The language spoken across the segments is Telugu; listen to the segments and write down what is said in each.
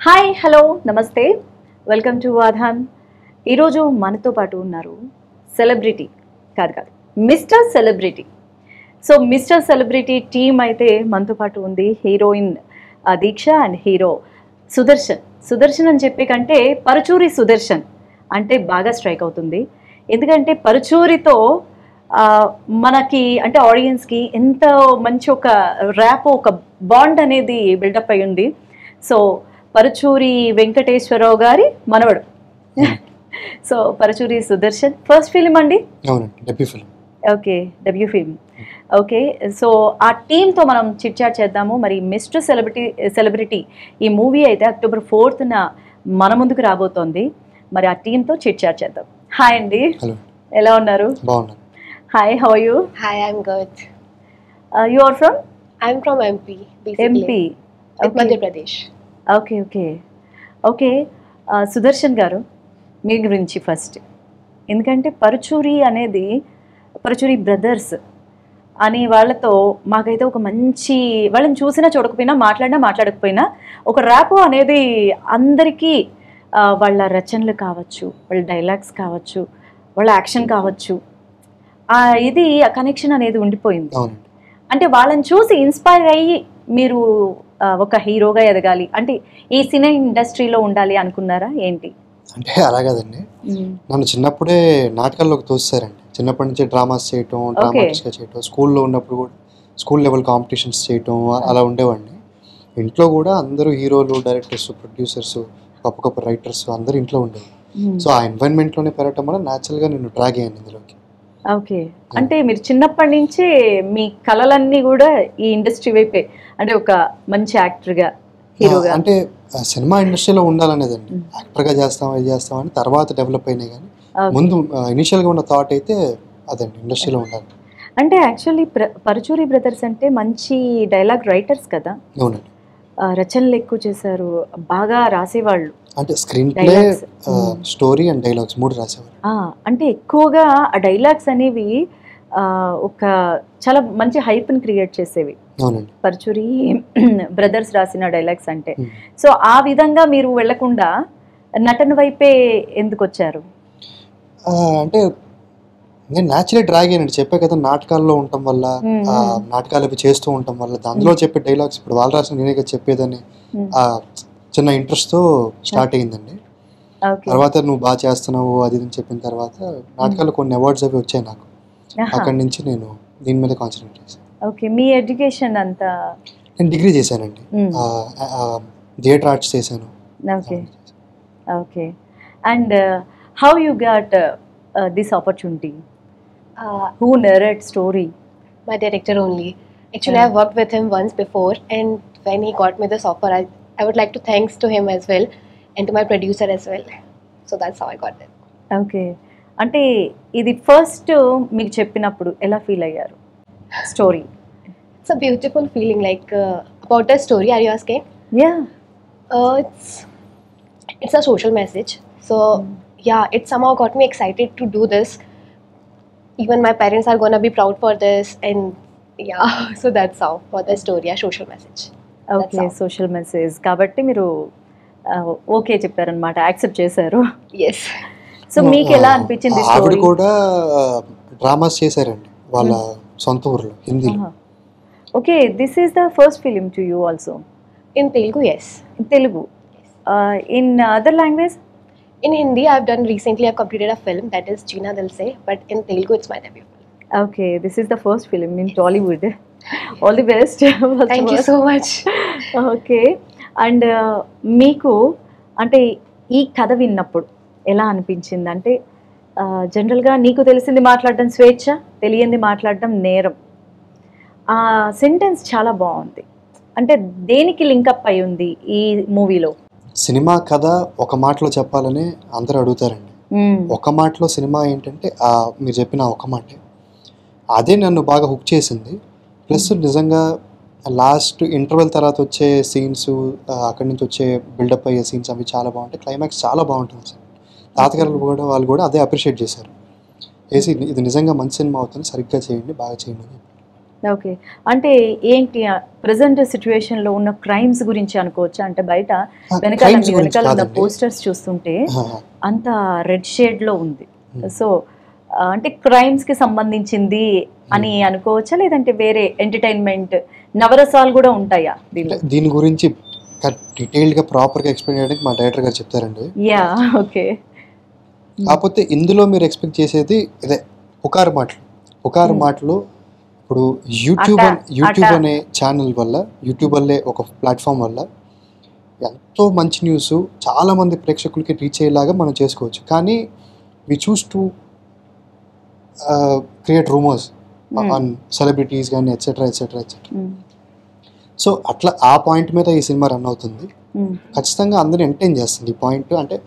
హాయ్ హలో నమస్తే వెల్కమ్ టు వాధాన్. ఈరోజు మనతో పాటు ఉన్నారు సెలబ్రిటీ కాదు mister celebrity. So mister celebrity team అయితే మనతో పాటు ఉంది. Heroine Deeksha and hero Sudarshan అని చెప్పే కంటే పరుచూరి సుదర్శన్ అంటే బాగా స్ట్రైక్ అవుతుంది. ఎందుకంటే పరుచూరితో మనకి అంటే ఆడియన్స్కి ఎంత మంచి ఒక ర్యాప్ ఒక బాండ్ అనేది బిల్డప్ అయి ఉంది. సో పరుచూరి వెంకటేశ్వరరావు గారి మనవడు. So Paruchuri Sudarshan first film అండి? Okay, debut film. Okay, so ఆ టీంతో మనం చిట్ చాట్ చేద్దాము. మరి మిస్టర్ సెలబ్రిటీ ఈ మూవీ అయితే October 4th మన ముందుకు రాబోతోంది. మరి ఆ టీంతో చిట్ చాట్ చేద్దాం. హాయ్ అండి, ఎలా ఉన్నారు? Hi, how are you? Hi, I'm good. You are from? I'm from MP, basically. MP, Madhya Pradesh. Okay okay okay. Sudarshan గారు, మీ గురించి ఫస్ట్. ఎందుకంటే పరుచూరి బ్రదర్స్ అనే వాళ్ళతో మాకైతే ఒక మంచి, వాళ్ళని చూసినా చూడకపోయినా మాట్లాడకపోయినా ఒక ర్యాపో అనేది అందరికీ వాళ్ళ రచనలు కావచ్చు, వాళ్ళ డైలాగ్స్ కావచ్చు, వాళ్ళ యాక్షన్ కావచ్చు, ఇది ఆ కనెక్షన్ అనేది ఉండిపోయింది. అంటే వాళ్ళని చూసి ఇన్స్పైర్ అయ్యి మీరు ఒక హీరోగా ఎదగాలి అంటే ఈ సినీ ఇండస్ట్రీలో ఉండాలి అనుకున్నారా ఏంటి? అంటే అలా కదండి, నన్ను చిన్నప్పుడే నాటకాల్లోకి తోస్తారండి. చిన్నప్పటి నుంచి డ్రామాస్ చేయటం, డ్రామాటిక్స్గా చేయటం, స్కూల్లో ఉన్నప్పుడు కూడా స్కూల్ లెవెల్ కాంపిటీషన్స్ చేయటం అలా ఉండేవాడిని. ఇంట్లో కూడా అందరూ హీరోలు, డైరెక్టర్స్, ప్రొడ్యూసర్స్, గొప్ప రైటర్స్ అందరూ ఇంట్లో ఉండేవి. సో ఆ ఎన్వైరన్మెంట్లోనే పెరగటం వల్ల న్యాచురల్గా నేను డ్రాగ్ అయ్యాను ఇందులోకి. ఓకే, అంటే మీరు చిన్నప్పటి నుంచే మీ కళలన్నీ కూడా ఈ ఇండస్ట్రీ వైపే, అంటే ఒక మంచి యాక్టర్గా, హీరోగా, అంటే సినిమా ఇండస్ట్రీలో ఉండాలనేదండి. యాక్టర్గా చేస్తామని తర్వాత డెవలప్ అయినాయి, కానీ ముందు ఇనిషియల్గా ఉన్న థాట్ అయితే అదండి, ఇండస్ట్రీలో ఉండాలి. అంటే యాక్చువల్లీ పరుచూరి బ్రదర్స్ అంటే మంచి డైలాగ్ రైటర్స్ కదా? అవునండి, రచనలు ఎక్కువ చేశారు, బాగా రాసేవాళ్ళు. అంటే screen play, story and dialogues 3 రాసేవారు. అంటే ఎక్కువగా ఆ డైలాగ్స్ అనేవి ఒక చాలా మంచి హైప్ని క్రియేట్ చేసేవి. అవునండి, పరుచూరి బ్రదర్స్ రాసిన డైలాగ్స్ అంటే. సో ఆ విధంగా మీరు వెళ్లకుండా నటన వైపే ఎందుకు వచ్చారు? అంటే నేను న్యాచురల్ డ్రాగ్ అయ్యానండి. చెప్పే కదా, నాటకాల్లో ఉండటం వల్ల, నాటకాలు అవి చేస్తూ ఉండటం వల్ల అందులో చెప్పే డైలాగ్స్ ఇప్పుడు వాళ్ళు రాసిన నేనే కదా చెప్పేదని చిన్న ఇంట్రెస్ట్తో స్టార్ట్ అయ్యిందండి. తర్వాత నువ్వు బాగా చేస్తున్నావు అది అని చెప్పిన తర్వాత నాటకాల్లో కొన్ని అవార్డ్స్ అవి వచ్చాయి నాకు. అక్కడి నుంచి నేను దీని మీద కాన్సన్ట్రేట్ చేశాను. ఓకే, మీ ఎడ్యుకేషన్ అంతా? నేను డిగ్రీ చేశానండి, థియేటర్ ఆర్ట్స్ చేశాను. Okay okay. And how you got this opportunity? Who narrates story? My director only. Actually, I've worked with him once before, and when he got me this offer, I would like to thanks to him as well, and to my producer as well. So that's how I got it. Okay, అంటే ఇది ఫస్ట్ మీకు చెప్పినప్పుడు ఎలా ఫీల్ అయ్యారు story? It's a beautiful feeling, like about the story. Are you asking? Yeah. It's a social message. So yeah, it somehow got me excited to do this. Even my parents are gonna be proud for this, and yeah, so that's how for the story, a social message. Okay, social message కాబట్టి మీరు ఓకే చెప్పారనమాట, యాక్సెప్ట్ చేశారు. Yes. సో మీకు ఎలా అనిపించింది ఆవిడ స్టోరీ? కూడా డ్రామాస్ చేశారండి వాళ్ళ సొంత ఊర్లో హిందీలో. Okay, this is the first film to you also? In Telugu, yes. Telugu. In other language? In Hindi, I've done recently. I've completed a film that is Jeena Dil Se, but in Telugu, it's my debut film. Okay, this is the first film in Tollywood. All the best. Thank you so much. Okay, and మీకు అంటే ఈ కథ విన్నప్పుడు ఎలా అనిపించింది? అంటే జనరల్గా నీకు తెలిసింది మాట్లాడడం స్వేచ్ఛ, తెలియంది మాట్లాడడం నేరం. ఆ సెంటెన్స్ చాలా బాగుంది. అంటే దేనికి లింకప్ అయి ఉంది ఈ మూవీలో? సినిమా కథ ఒక మాటలో చెప్పాలని అందరూ అడుగుతారండి. ఒక మాటలో సినిమా ఏంటంటే మీరు చెప్పిన ఒక మాటే, అదే నన్ను బాగా హుక్ చేసింది. ప్లస్ నిజంగా లాస్ట్ ఇంటర్వెల్ తర్వాత వచ్చే సీన్స్, అక్కడి నుంచి వచ్చే బిల్డప్ అయ్యే సీన్స్ అవి చాలా బాగుంటాయి. క్లైమాక్స్ చాలా బాగుంటుంది సార్. తాతగారు కూడా వాళ్ళు కూడా అదే అప్రిషియేట్ చేశారు. ఇది నిజంగా మంచి సినిమా అవుతుంది, సరిగ్గా చేయండి, బాగా చేయండి అని చెప్పి. ఓకే. అంటే ఏంటి ప్రెసెంట్ సిచ్యువేషన్ లో ఉన్న క్రైమ్స్ గురించి అనుకోవచ్చా? అంటే బయట వెనకాల crimes గురించి వెనకాల ఉన్న కాదండి. పోస్టర్స్ చూస్తుంటే ఆహా. అంత రెడ్ షేడ్ లో ఉంది. సో అంటే క్రైమ్స్ కి సంబంధించింది అని అనుకోవచ్చా, లేదంటే వేరే ఎంటర్టైన్మెంట్ నవరసాలు కూడా ఉంటాయా దీనిలో? అంటే దీని గురించి డీటెయిల్డ్ గా ప్రాపర్ గా ఎక్స్ప్లెయిన్ చేయడానికి మా డైరెక్టర్ గారు చెప్తారండి. Yeah, okay. కాకపోతే ఇందులో మీరు ఎక్స్పెక్ట్ చేసేది ఇదే పుకారు మాటలు. ఇప్పుడు యూట్యూబ్ అనే ఛానల్ వల్ల, యూట్యూబ్ వల్లే ఒక ప్లాట్ఫామ్ వల్ల ఎంతో మంచి న్యూస్ చాలా మంది ప్రేక్షకులకి రీచ్ అయ్యేలాగా మనం చేసుకోవచ్చు. కానీ we choose to create rumours on celebrities కానీ ఎట్సెట్రా. సో అట్లా ఆ పాయింట్ మీద ఈ సినిమా రన్ అవుతుంది. ఖచ్చితంగా అందరూ ఎంటర్టైన్ చేస్తుంది ఈ పాయింట్. అంటే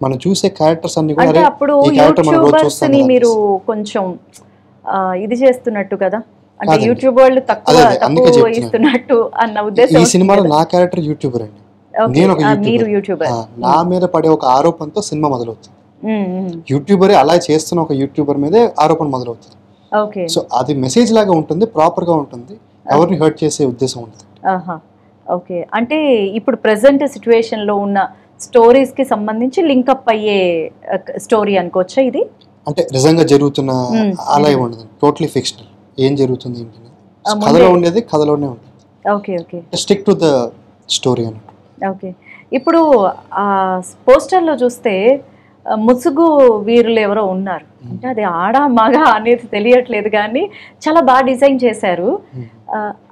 మనం చూసే క్యారెక్టర్స్ అన్ని కూడా అంటే అప్పుడు ఈ క్యారెక్టర్ మనం రోజు యూట్యూబర్స్ చూస్తాం ని కదా. మీరు కొంచెం ఇది చేస్తున్నట్టు కదా, అంటే కాదండి. యూట్యూబ్ వాళ్ళు తక్కువ అదే, అందుకే తక్కువ చెప్తున్నాను. ఇస్తున్నట్టు అన్న ఈ ఉద్దేశం సినిమాలో నా క్యారెక్టర్ యూట్యూబర్ అండి. Okay. నేను ఒక మీరు యూట్యూబర్. యూట్యూబర్. నా మీద పడే ఒక ఆరోపణతో సినిమా మొదలవుతుంది. యూట్యూబరే అలా చేస్తున్న ఒక యూట్యూబర్ మీదే ఆరోపణ మొదలవుతుంది. ఓకే. సో అది మెసేజ్ లాగా ఉంటుంది, ప్రాపర్ గా ఉంటుంది, ఎవరిని హర్ట్ చేసే ఉద్దేశం ఉంటుంది. ఓకే. అంటే ఇప్పుడు ప్రెసెంట్ సిచ్యువేషన్ లో ఉన్న స్టోరీస్ కి సంబంధించి లింకప్ అయ్యే స్టోరీ అనుకోవచ్చా ఇది? అంటే నిజంగా జరుగుతున్న అలా ఏమి ఉండదు, టోటలీ ఫిక్షనల్. ఏం జరుగుతుంది ఏంటి కథలో ఉండేది కథలోనే ఉంటుంది. Okay. Okay. Stick to the story అన్నట్టు. ఓకే. ఇప్పుడు పోస్టర్లో చూస్తే ముసుగు వీరులు ఎవరో ఉన్నారు, అంటే అది ఆడ మగ అనేది తెలియట్లేదు కానీ చాలా బాగా డిజైన్ చేశారు.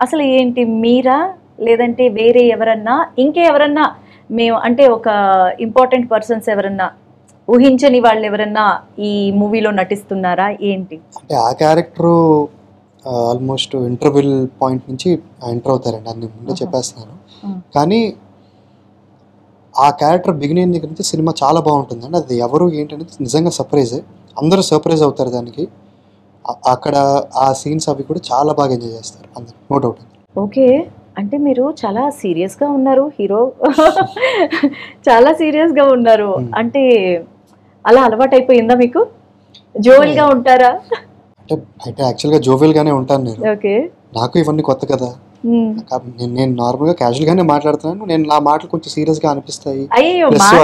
అసలు ఏంటి, మీరా లేదంటే వేరే ఎవరన్నా, ఇంకెవరన్నా మేము అంటే ఒక ఇంపార్టెంట్ పర్సన్స్ ఎవరన్నా, ఊహించని వాళ్ళు ఎవరన్నా ఈ మూవీలో నటిస్తున్నారా ఏంటి? అంటే ఆ క్యారెక్టర్ ఆల్మోస్ట్ ఇంటర్వెల్ పాయింట్ నుంచి ఎంటర్ అవుతారండి, అన్ని ముందే చెప్పేస్తున్నాను. కానీ ఆ క్యారెక్టర్ బిగినింగ్ దగ్గర నుంచి సినిమా చాలా బాగుంటుందండి. అది ఎవరు ఏంటనేది నిజంగా సర్ప్రైజే, అందరూ సర్ప్రైజ్ అవుతారు దానికి. అక్కడ ఆ సీన్స్ అవి కూడా చాలా బాగా ఎంజాయ్ చేస్తారు అందరు, నో డౌట్. ఓకే. అంటే మీరు చాలా సీరియస్గా ఉన్నారు, హీరో చాలా సీరియస్గా ఉన్నారు. అంటే అలా అలవాటు అయిపోయిందా మీకు? జోవెల్గా ఉంటారా? అంటే బయట యాక్చువల్గా జోవెల్గానే ఉంటాను నేను. ఓకే. నాకు ఇవన్నీ కొత్త కదా. నేను నార్మల్గా క్యాజువల్గానే మాట్లాడుతున్నాను. నేను నా మాటలు కొంచెం సీరియస్గా అనిపిస్తాయి,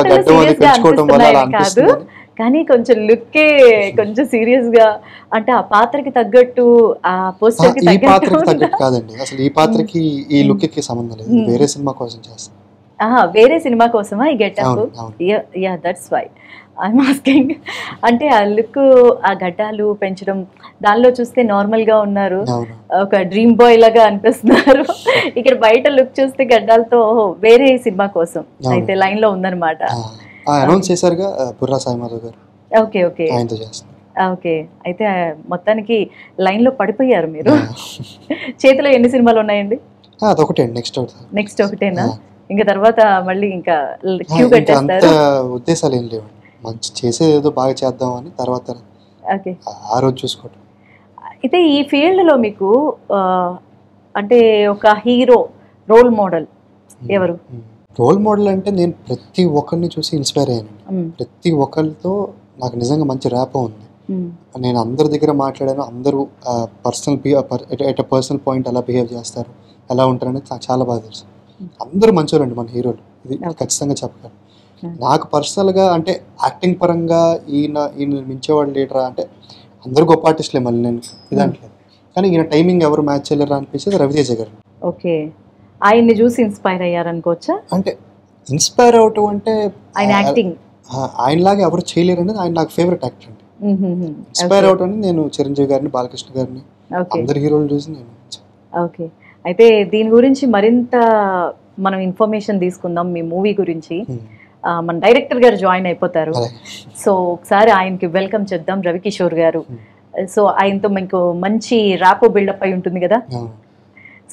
గడ్డం అది పెంచుకోవడం వల్ల అలా అనిపిస్తుంది. కానీ కొంచెం లుక్కే కొంచెం సీరియస్ గా, అంటే ఆ పాత్రకి తగ్గట్టు, ఆ పోస్టర్ కి ఈ పాత్రకి తగ్గట్టు కాదండి. అసలు ఈ పాత్రకి ఈ లుక్ కి సంబంధం లేదు, వేరే సినిమా కోసం చేస్తాను. వేరే సినిమా కోసమా ఈ getup? Yeah, that's why I'm asking. అంటే ఆ లుక్, ఆ గడ్డాలు పెంచడం, దానిలో చూస్తే నార్మల్ గా ఉన్నారు, ఒక డ్రీమ్ బాయ్ లాగా అనిపిస్తున్నారు. ఇక్కడ బయట లుక్ చూస్తే గడ్డాలతో వేరే సినిమా కోసం అయితే లైన్ లో ఉందన్నమాట. అనౌన్స్ చేశారుగా బుర్రా సాయి మాధవ్ గారు. ఓకే. ఓకే. ఆయనతో చేస్తాను. ఓకే. అయితే మొత్తానికి లైన్ లో పడిపోయారు మీరు. చేతిలో ఎన్ని సినిమాలు ఉన్నాయండి? అదొకటే, నెక్స్ట్ ఒకటేనా? ఇంకా తర్వాత మళ్ళీ ఇంకా క్యూ కట్టేస్తారు? ఉద్దేశాలు ఏం లేవు, మంచి చేసేది ఏదో బాగా చేద్దాం అని, తర్వాత ఆ రోజు చూసుకోవటం. అయితే ఈ ఫీల్డ్ లో మీకు అంటే ఒక హీరో రోల్ మోడల్ ఎవరు? రోల్ మోడల్ అంటే నేను ప్రతి ఒక్కరిని చూసి ఇన్స్పైర్ అయ్యాను. ప్రతి ఒక్కరితో నాకు నిజంగా మంచి ర్యాపో ఉంది. నేను అందరి దగ్గర మాట్లాడాను, అందరూ పర్సనల్ పాయింట్ ఎలా బిహేవ్ చేస్తారు, ఎలా ఉంటారు అనేది నాకు చాలా బాగా తెలుసు. అందరూ మంచోళ్ళండి మన హీరోలు, ఇది ఖచ్చితంగా చెప్పగలను. నాకు పర్సనల్గా అంటే యాక్టింగ్ పరంగా ఈయన మించేవాళ్ళు లీడరా అంటే అందరూ గొప్ప ఆర్టిస్టులే, మళ్ళీ నేను ఇదంటలేదు. కానీ ఈయన టైమింగ్ ఎవరు మ్యాచ్ చేయలేరా అనిపించేది రవితేజ గారు. ఓకే. ఆయన్ని చూసి ఇన్స్పైర్ అయ్యారనుకోవచ్చా? అంటే ఇన్స్పైర్ అవటం అంటే ఆయన యాక్టింగ్ ఆయనలాగా ఎవరు చేయలేరు అనేది ఆయన నాకు ఫేవరెట్ యాక్టర్ అండి. ఇన్స్పైర్ అవటం అని నేను చిరంజీవి గారిని, బాలకృష్ణ గారిని, అందరి హీరోలు చూసి నేను. ఓకే. అయితే దీని గురించి మరింత మనం ఇన్ఫర్మేషన్ తీసుకుందాం, మీ మూవీ గురించి. మన డైరెక్టర్ గారు జాయిన్ అయిపోతారు, సో ఒకసారి ఆయనకి వెల్కమ్ చెప్దాం, రవికిషోర్ గారు. సో ఆయనతో మీకు మంచి ర్యాపో బిల్డప్ అయి ఉంటుంది కదా,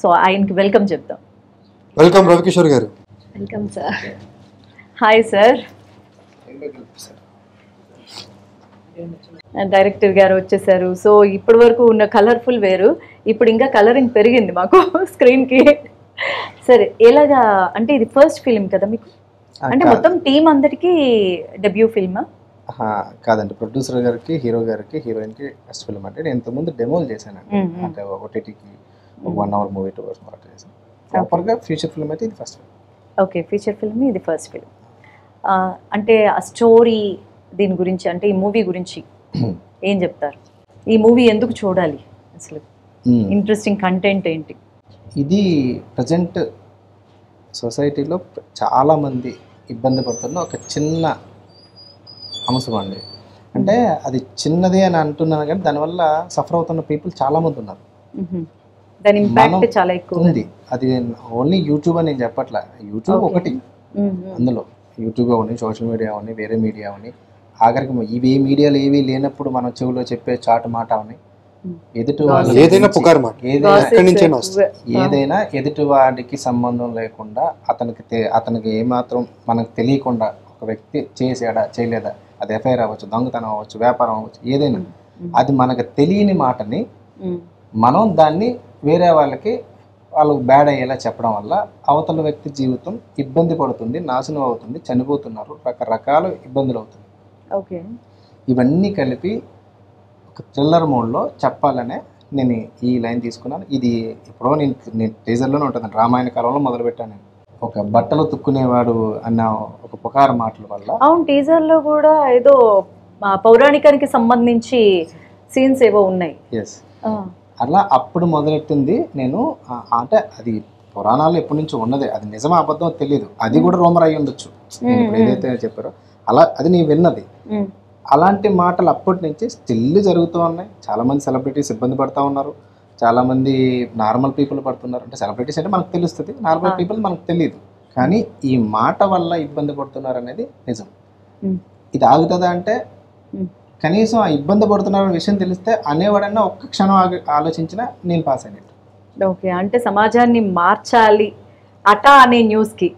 సో ఆయనకి వెల్కమ్ చెప్దాం. వెల్కమ్ రవికిషోర్ గారు. Welcome sir. Hi sir. Director గారు వచ్చేసారు. సో ఇప్పటి వరకు ఉన్న కలర్ఫుల్ వేరు, ఇప్పుడు ఇంకా కలరింగ్ పెరిగింది మాకు స్క్రీన్కి. సరే, ఎలాగా అంటే ఇది ఫస్ట్ ఫిల్మ్ కదా మీకు? అంటే మొత్తం టీం అందరికి డెబ్యూ ఫిల్మా? కాదండి, ప్రొడ్యూసర్ గారికి, హీరో గారికి, హీరోయిన్కి ఫస్ట్ ఫిల్మ్. అంటే నేను ఇంతకుముందు డెమోలు చేశానండి, అంటే ఓటీటీకి 1 hour మూవీ 2 hours పాటు చేసాం. ప్రాపర్గా ఫీచర్ ఫిల్మ్ అయితే ఇది first film. Okay, feature film ఇది ఫస్ట్ ఫిల్మ్. అంటే ఆ స్టోరీ దీని గురించి, అంటే ఈ మూవీ గురించి ఏం చెప్తారు? ఈ మూవీ ఎందుకు చూడాలి అసలు? ఇంట్రెస్టింగ్ కంటెంట్ ఏంటి? ఇది ప్రజెంట్ సొసైటీలో చాలామంది ఇబ్బంది పడుతున్న ఒక చిన్న అంశం అండి. అంటే అది చిన్నది అని అంటున్నాను కానీ దానివల్ల సఫర్ అవుతున్న పీపుల్ చాలామంది ఉన్నారు. దాని ఇంపాక్ట్ చాలా ఎక్కువ ఉంది. అది ఓన్లీ యూట్యూబ్ అని నేను చెప్పట్లా. యూట్యూబ్ ఒకటి, అందులో యూట్యూబ్ అవని, సోషల్ మీడియా అవని, వేరే మీడియా అవని, ఆఖరికి ఇవి మీడియాలు ఏవి లేనప్పుడు మనం చెవిలో చెప్పే చాటు మాట అవని, ఎదుటి ఏదైనా పుకారు మాట, ఏదైనా ఎదుటి వాడికి సంబంధం లేకుండా అతనికి ఏమాత్రం మనకు తెలియకుండా ఒక వ్యక్తి చేసాడా చేయలేదా, అది ఎఫ్ఐఆర్ అవ్వచ్చు, దొంగతనం అవ్వచ్చు, వ్యాపారం అవ్వచ్చు, ఏదైనా అది మనకు తెలియని మాటని మనం దాన్ని వేరే వాళ్ళకి బ్యాడ్ అయ్యేలా చెప్పడం వల్ల అవతల వ్యక్తి జీవితం ఇబ్బంది పడుతుంది, నాశనం అవుతుంది, చనిపోతున్నారు, రకరకాల ఇబ్బందులు అవుతుంది. ఓకే, ఇవన్నీ కలిపి ఒక థ్రిల్లర్ మోడ్లో చెప్పాలనే నేను ఈ లైన్ తీసుకున్నాను. ఇది ఎప్పుడో నేను టీజర్లోనే ఉంటుంది. రామాయణ కాలంలో మొదలుపెట్టాను నేను. ఒక బట్టలు తుక్కునేవాడు అన్న ఒక పుకారు మాటల వల్ల. అవును, టీజర్లో కూడా ఏదో పౌరాణికానికి సంబంధించి సీన్స్ ఏవో ఉన్నాయి. ఎస్, అలా అప్పుడు మొదలెట్టింది నేను. అంటే అది పురాణాలు ఎప్పటి నుంచో ఉన్నదే, అది నిజమా అబద్ధం తెలియదు, అది కూడా రూమర్ అయ్యి ఉండొచ్చు. నేను ఇప్పుడు ఏదైతే చెప్పారో అలా అది నేను విన్నది. అలాంటి మాటలు అప్పటి నుంచి స్టిల్ జరుగుతూ ఉన్నాయి. చాలామంది సెలబ్రిటీస్ ఇబ్బంది పడుతూ ఉన్నారు, చాలామంది నార్మల్ పీపుల్ పడుతున్నారు. అంటే సెలబ్రిటీస్ అంటే మనకు తెలుస్తుంది, నార్మల్ పీపుల్ మనకు తెలియదు. కానీ ఈ మాట వల్ల ఇబ్బంది పడుతున్నారు అనేది నిజం. ఇది ఆగుతుందా అంటే కనీసం ఆ ఇబ్బంది పడుతున్నారనే విషయం తెలిస్తే అనేవాడన్నా ఒక్క క్షణం ఆలోచించినా నేను పాస్ అయినట్టు. ఓకే, అంటే సమాజాన్ని మార్చాలి అట అనే న్యూస్కి,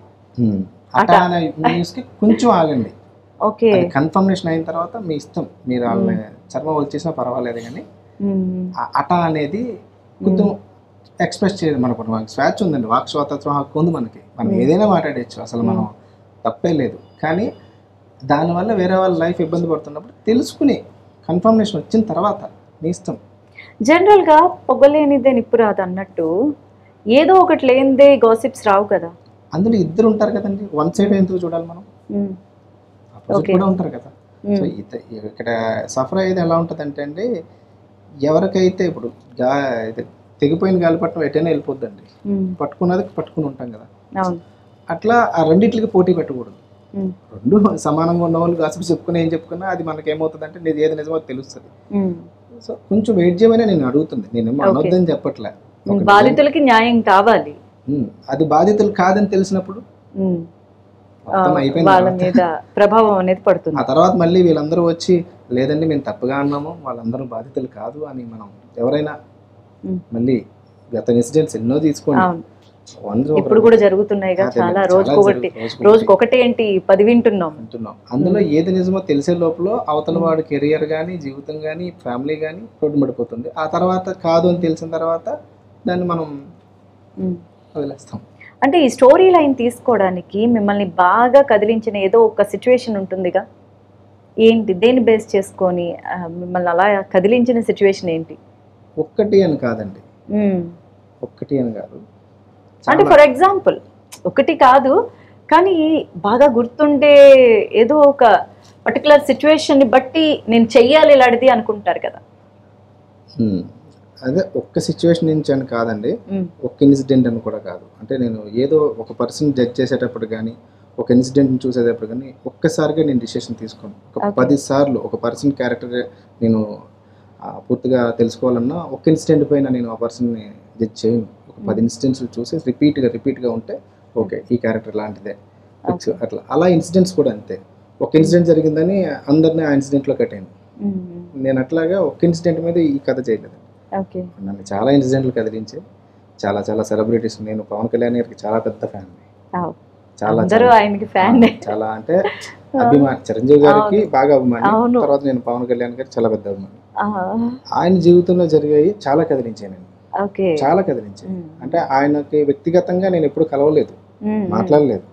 అట అనే న్యూస్కి కొంచెం ఆగండి. ఓకే, కన్ఫర్మేషన్ అయిన తర్వాత మీ ఇష్టం, మీరు వాళ్ళని చర్మం వచ్చేసినా పర్వాలేదు, కానీ అట అనేది కొంచెం ఎక్స్ప్రెస్ చేయదు. మనకు స్వేచ్ఛ ఉందండి, వాక్ స్వాతంత్రం హక్కు ఉంది మనకి, మనం ఏదైనా మాట్లాడచ్చు, అసలు మనం తప్పే లేదు. కానీ దానివల్ల వేరే వాళ్ళ లైఫ్ ఇబ్బంది పడుతున్నప్పుడు తెలుసుకుని కన్ఫర్మేషన్ వచ్చిన తర్వాత మీ ఇష్టం. జనరల్గా పొగలేనిదే నిప్పు రాదు అన్నట్టు ఏదో ఒకటి లేనిదే గాసిప్స్ రావు కదా. అందులో ఇద్దరు ఉంటారు కదండి, వన్ సైడ్ ఎందుకు చూడాలి మనం, కూడా ఉంటారు కదా. సో ఇక్కడ సఫర్ అయ్యేది ఎలా ఉంటుంది అంటే అండి, ఎవరికైతే ఇప్పుడు తెగిపోయిన గాలిపట్టం ఎటైనా వెళ్ళిపోద్దండి, పట్టుకున్నది పట్టుకుని ఉంటాం కదా. అట్లా ఆ రెండింటికి పోటీ పెట్టకూడదు. రెండు సమానంగా ఉన్న వాళ్ళు గాసిప్స్ చెప్పుకుని ఏం చెప్పుకున్నా అది మనకి ఏమవుతుంది అంటే ఏది నిజమో తెలుస్తుంది. సో కొంచెం వెయిట్ చేయమని నేను అడుగుతుంది, నేను అనొద్దని చెప్పట్లే. బాధితులకి న్యాయం కావాలి, అది బాధితులు కాదని తెలిసినప్పుడు వాళ్ళ మీద ప్రభావం అనేది పడుతుంది. ఆ తర్వాత మళ్ళీ వీళ్ళందరూ వచ్చి లేదండి మేము తప్పుగా అన్నాము, వాళ్ళందరూ బాధితులు కాదు అని మనం ఎవరైనా మళ్ళీ గత ఇన్సిడెంట్స్ ఎన్నో తీసుకోండి, ఇప్పుడు కూడా జరుగుతున్నాయి చాలా, రోజుకొకటి ఏంటి 10 వింటున్నాం. అందులో ఏది నిజమో తెలిసే లోపల అవతల వాడి కెరియర్ కానీ, జీవితం కానీ, ఫ్యామిలీ కానీ రోడ్డుపడిపోతుంది. ఆ తర్వాత కాదు అని తెలిసిన తర్వాత దాన్ని మనం వదిలేస్తాం. అంటే ఈ స్టోరీ లైన్ తీసుకోవడానికి మిమ్మల్ని బాగా కదిలించిన ఏదో ఒక సిచ్యువేషన్ ఉంటుందిగా, ఏంటి, దేన్ని బేస్ చేసుకొని మిమ్మల్ని అలా కదిలించిన సిచ్యువేషన్ ఏంటి? ఒక్కటి అని కాదండి, ఒక్కటి అని కాదు. అంటే ఫర్ ఎగ్జాంపుల్ ఒకటి కాదు కానీ బాగా గుర్తుండే ఏదో ఒక పర్టికులర్ సిచ్యువేషన్ని బట్టి నేను చెయ్యాలి ఇలాంటిది అనుకుంటారు కదా. అదే ఒక్క సిచ్యువేషన్ నుంచి అని కాదండి, ఒక్క ఇన్సిడెంట్ అని కూడా కాదు. అంటే నేను ఏదో ఒక పర్సన్ జడ్జ్ చేసేటప్పుడు కానీ, ఒక ఇన్సిడెంట్ని చూసేటప్పుడు కానీ ఒక్కసారిగా నేను డిసిషన్ తీసుకోను. ఒక 10 సార్లు ఒక పర్సన్ క్యారెక్టర్ నేను పూర్తిగా తెలుసుకోవాలన్నా ఒక ఇన్సిడెంట్ పైన నేను ఆ పర్సన్ని జడ్జ్ చేయను. ఒక 10 ఇన్సిడెంట్స్ చూసి రిపీట్గా ఉంటే ఓకే ఈ క్యారెక్టర్ లాంటిదే అట్లా. అలా ఇన్సిడెంట్స్ కూడా అంతే. ఒక ఇన్సిడెంట్ జరిగిందని అందరినీ ఆ ఇన్సిడెంట్లో కట్టాను. నేను అట్లాగా ఒక ఇన్సిడెంట్ మీద ఈ కథ చేయలేదు. నన్ను చాలా ఇన్సిడెంట్లు కదిలించే చాలా చాలా సెలబ్రిటీస్. నేను పవన్ కళ్యాణ్ గారికి చాలా పెద్ద ఫ్యాన్, చాలా అంటే అభిమాని. చిరంజీవి గారికి బాగా అభిమాని, తర్వాత నేను పవన్ కళ్యాణ్ గారికి చాలా పెద్ద అభిమాని. ఆయన జీవితంలో జరిగాయి చాలా కదిలించాను నేను, చాలా కదిలించాను. అంటే ఆయనకి వ్యక్తిగతంగా నేను ఎప్పుడు కలవలేదు, మాట్లాడలేదు,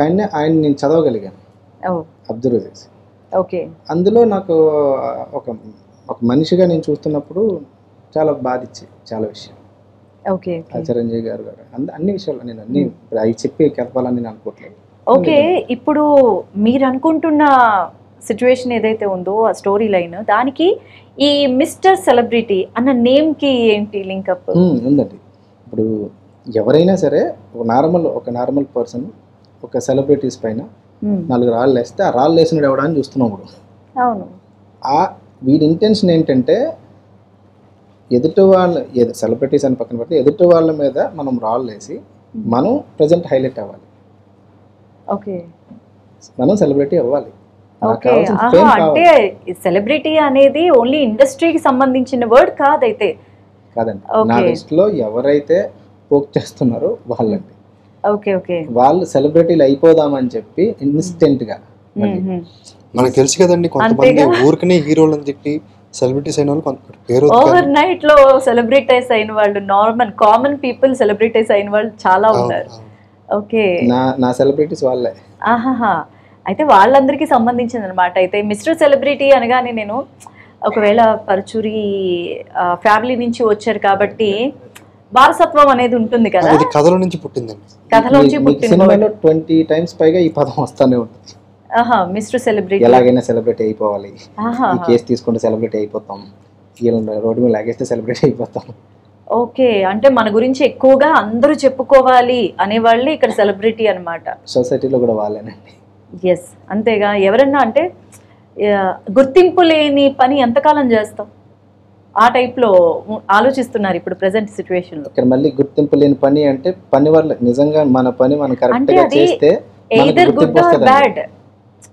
కానీ ఆయన నేను చదవగలిగాను అబ్జర్వ్ చేసి. అందులో నాకు ఒక మనిషిగా నేను చూస్తున్నప్పుడు చాలా బాధించే చాలా విషయం. ఓకే చిరంజీవి గారు అన్ని విషయాలు నేను అన్ని అవి చెప్పి కలపాలని నేను అనుకోవట్లేదు. ఓకే, ఇప్పుడు మీరు అనుకుంటున్న సిచ్యువేషన్ ఏదైతే ఉందో ఆ స్టోరీ లైన్, దానికి ఈ మిస్టర్ సెలబ్రిటీ అన్న నేమ్ కి ఏంటి లింకప్? ఉందండి. ఇప్పుడు ఎవరైనా సరే ఒక నార్మల్ పర్సన్ ఒక సెలబ్రిటీస్ పైన 4 రాళ్ళు వేస్తే ఆ రాళ్ళు వేసినడు ఎవడా అని చూస్తున్నాం. ఇప్పుడు అవును, వీడి ఇంటెన్షన్ ఏంటంటే ఎదుటి వాళ్ళ సెలబ్రిటీస్ అని పక్కన పెడితే ఎదుటి వాళ్ళ మీద మనం రాళ్ళు వేసి మనం ప్రజెంట్ హైలైట్ అవ్వాలి, ఓకే మనం సెలబ్రిటీ అవ్వాలి. ఓకే, అంటే సెలబ్రిటీ అనేది ఓన్లీ ఇండస్ట్రీకి సంబంధించిన వర్డ్ కాదైతే. కాదండి, నా దృష్టిలో ఎవరైతే పోక్ చేస్తున్నారో వాళ్ళండి. ఓకే ఓకే, వాళ్ళు సెలబ్రిటీలు అయిపోదామని చెప్పి ఇన్స్టెంట్ గా మనకు తెలుసు కదండి, కొంతమంది ఊరికనే హీరోలను తిట్టి సెలబ్రిటీస్ అయిన వాళ్ళు పేరు ఓవర్ నైట్ లో సెలబ్రిటీస్ అయిన వాళ్ళు, నార్మల్ కామన్ పీపుల్ సెలబ్రిటీస్ అయిన వాళ్ళు చాలా ఉన్నారు. ఓకే, నా సెలబ్రిటీస్ వాళ్ళే. ఆహాహా, అయితే వాళ్ళందరికీ సంబంధించింది అనమాట. అయితే మిస్టర్ సెలబ్రిటీ అనగానే నేను ఒకవేళ పరుచూరి ఫ్యామిలీ నుంచి వచ్చారు కాబట్టి వారసత్వం అనేది ఉంటుంది కదా, కథలో నుంచి పుట్టిందండి. కథలో నుంచి పుట్టింది. సినిమాలో 20 times పైగా ఈ పదం వస్తానే ఉంటుంది. మిస్టర్ సెలబ్రిటీ, ఎలాగైనా సెలబ్రిటీ అయిపోవాలి, ఈ కేసు తీసుకుంటే సెలబ్రిటీ అయిపోతాం, రోడ్డు మీద లాగేస్తే సెలబ్రిటీ అయిపోతాం. ఓకే, అంటే మన గురించి ఎక్కువగా అందరూ చెప్పుకోవాలి అనేవాళ్ళు ఇక్కడ సెలబ్రిటీ అనమాట. సొసైటీలో కూడా వాళ్ళేనండి. ఎస్, అంతేగా. ఎవరన్నా అంటే గుర్తింపు లేని పని ఎంతకాలం చేస్తాం, ఆ టైప్లో ఆలోచిస్తున్నారు ఇప్పుడు ప్రెసెంట్ సిచ్యువేషన్లో. ఇక్కడ మళ్ళీ గుర్తింపు లేని పని అంటే పని వల్ల నిజంగా మన పని మనం కరెక్ట్గా చేస్తే ఎయిదర్ గుడ్ ఆర్ బ్యాడ్,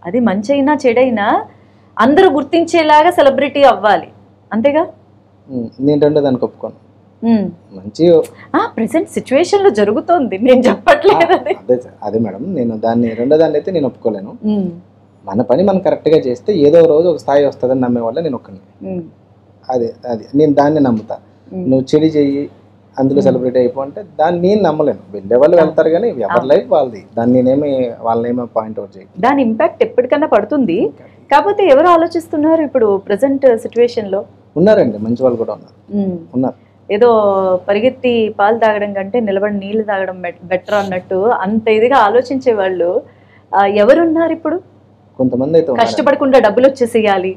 అది మంచి అయినా చెడైనా అందరూ గుర్తించేలాగా సెలబ్రిటీ అవ్వాలి, అంతేగా. నేను రెండో దానికి ఒప్పుకోను. మంచి ప్రెసెంట్ సిచ్యువేషన్ లో జరుగుతోంది, నేను చెప్పట్లేదు. అదే మేడం, నేను రెండో దాన్ని అయితే నేను ఒప్పుకోలేను. మన పని మనం కరెక్ట్ గా చేస్తే ఏదో రోజు ఒక స్థాయి వస్తుందని నమ్మే వల్ల నేను ఒక్కని. అది నేను దాన్ని నమ్ముతా. నువ్వు చెడి చెయ్యి అందులో సెలబ్రిటీ అయిపో అంటే దాన్ని నేను నమ్మలేను. వెళ్ళే వాళ్ళు వెళ్తారు కానీ ఎవరి లైఫ్ వాళ్ళది, దాన్ని వాళ్ళనేమో పాయింట్ అవుట్ చేయి. దాని ఇంపాక్ట్ ఎప్పటికన్నా పడుతుంది. కాకపోతే ఎవరు ఆలోచిస్తున్నారు ఇప్పుడు ప్రెసెంట్ సిచ్యువేషన్ లో? ఉన్నారండి, మంచి వాళ్ళు కూడా ఉన్నారు. ఏదో పరిగెత్తి పాలు తాగడం కంటే నిలబడి నీళ్లు తాగడం బెటర్ అన్నట్టు అంత ఇదిగా ఆలోచించే వాళ్ళు ఎవరున్నారు ఇప్పుడు? కొంతమంది అయితే కష్టపడకుండా డబ్బులు వచ్చేసేయాలి,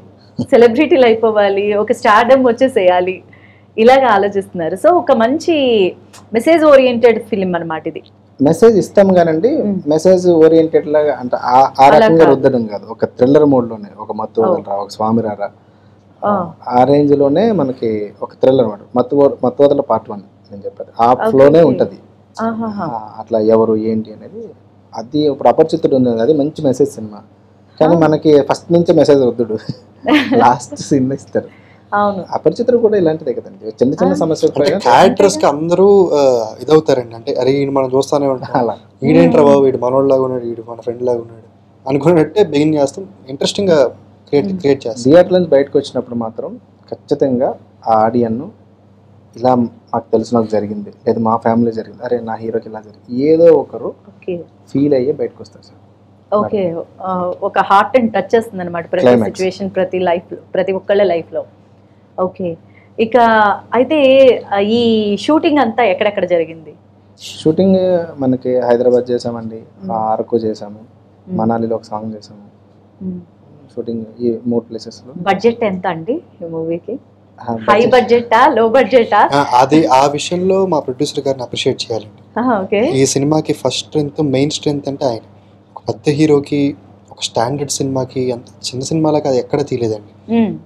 సెలబ్రిటీలు అయిపోవాలి, ఒక స్టార్డమ్ వచ్చేసేయాలి, ఇలాగా ఆలోచిస్తున్నారు. సో ఒక మంచి మెసేజ్ ఓరియంటెడ్ ఫిలిం అన్నమాట ఇది. మెసేజ్ ఇస్తాం కానండి, మెసేజ్ ఓరియంటెడ్ లాగా అంటే ఆ రకంగా రుద్దడం కాదు, ఒక థ్రిల్లర్ మోడ్ లోనే, ఒక మత్తు వదలరా, ఒక స్వామి రారా, ఆ రేంజ్ లోనే మనకి ఒక థ్రిల్లర్ మాట. మత్తు వదల పార్ట్ 1 నేను చెప్పాను, ఆ ఫ్లోనే ఉంటది. అట్లా ఎవరు ఏంటి అనేది అది ఇప్పుడు అపరిచితుడు ఉంది, అది మంచి మెసేజ్ సినిమా. కానీ మనకి ఫస్ట్ నుంచే మెసేజ్ వద్దుడు, లాస్ట్ సీన్ ఇస్తారు. అపరిచితుడు కూడా ఇలాంటిదే కదండి, చిన్న చిన్న సమస్యలు క్యారెక్టర్స్ కి అందరూ ఇదవుతారండి. అంటే అరే ఈయన మనం చూస్తానే ఉంటాం, అలా ఈడేంట్రా బాబు, వీడు మనోళ్ళలాగా ఉన్నాడు, వీడు మన ఫ్రెండ్ లాగా ఉన్నాడు అనుకున్నట్టే బిగిన్ చేస్తాం, ఇంట్రెస్టింగ్ గా క్రియేట్ చేస్తాం. థియేటర్ నుంచి బయటకు వచ్చినప్పుడు మాత్రం ఖచ్చితంగా ఆ ఆడియన్ ఇలా మాకు తెలిసిన నాకు జరిగింది, లేదా మా ఫ్యామిలీ జరిగింది, అరే నా హీరోకి ఇలా జరిగింది, ఏదో ఒకరు ఫీల్ అయ్యే బయటకు వస్తారు సార్. ఓకే, ఒక హార్ట్ అండ్ టచ్ చేస్తుంది అనమాట ప్రతి సిచ్యువేషన్, ప్రతి ఒక్కళ్ళ లైఫ్ లో. ఓకే, ఇక అయితే ఈ షూటింగ్ అంతా ఎక్కడెక్కడ జరిగింది? షూటింగ్ మనకి హైదరాబాద్ చేసామండి, అరకు చేసాము, మనాలిలో ఒక సాంగ్ చేసాము. షూటింగ్ ఈ 3 ప్లేసెస్ లో. బడ్జెట్ ఎంత అండి ఈ మూవీకి? హై బడ్జెటా, లో బడ్జెటా? అది ఆ విషయంలో మా ప్రొడ్యూసర్ గారిని అప్రిషియేట్ చేయాలండి. ఈ సినిమాకి ఫస్ట్ స్ట్రెంత్, మెయిన్ స్ట్రెంత్ అంటే ఆయన. ఒక పెద్ద హీరోకి, ఒక స్టాండర్డ్ సినిమాకి, అంత చిన్న సినిమాలకు అది ఎక్కడ తీయలేదండి.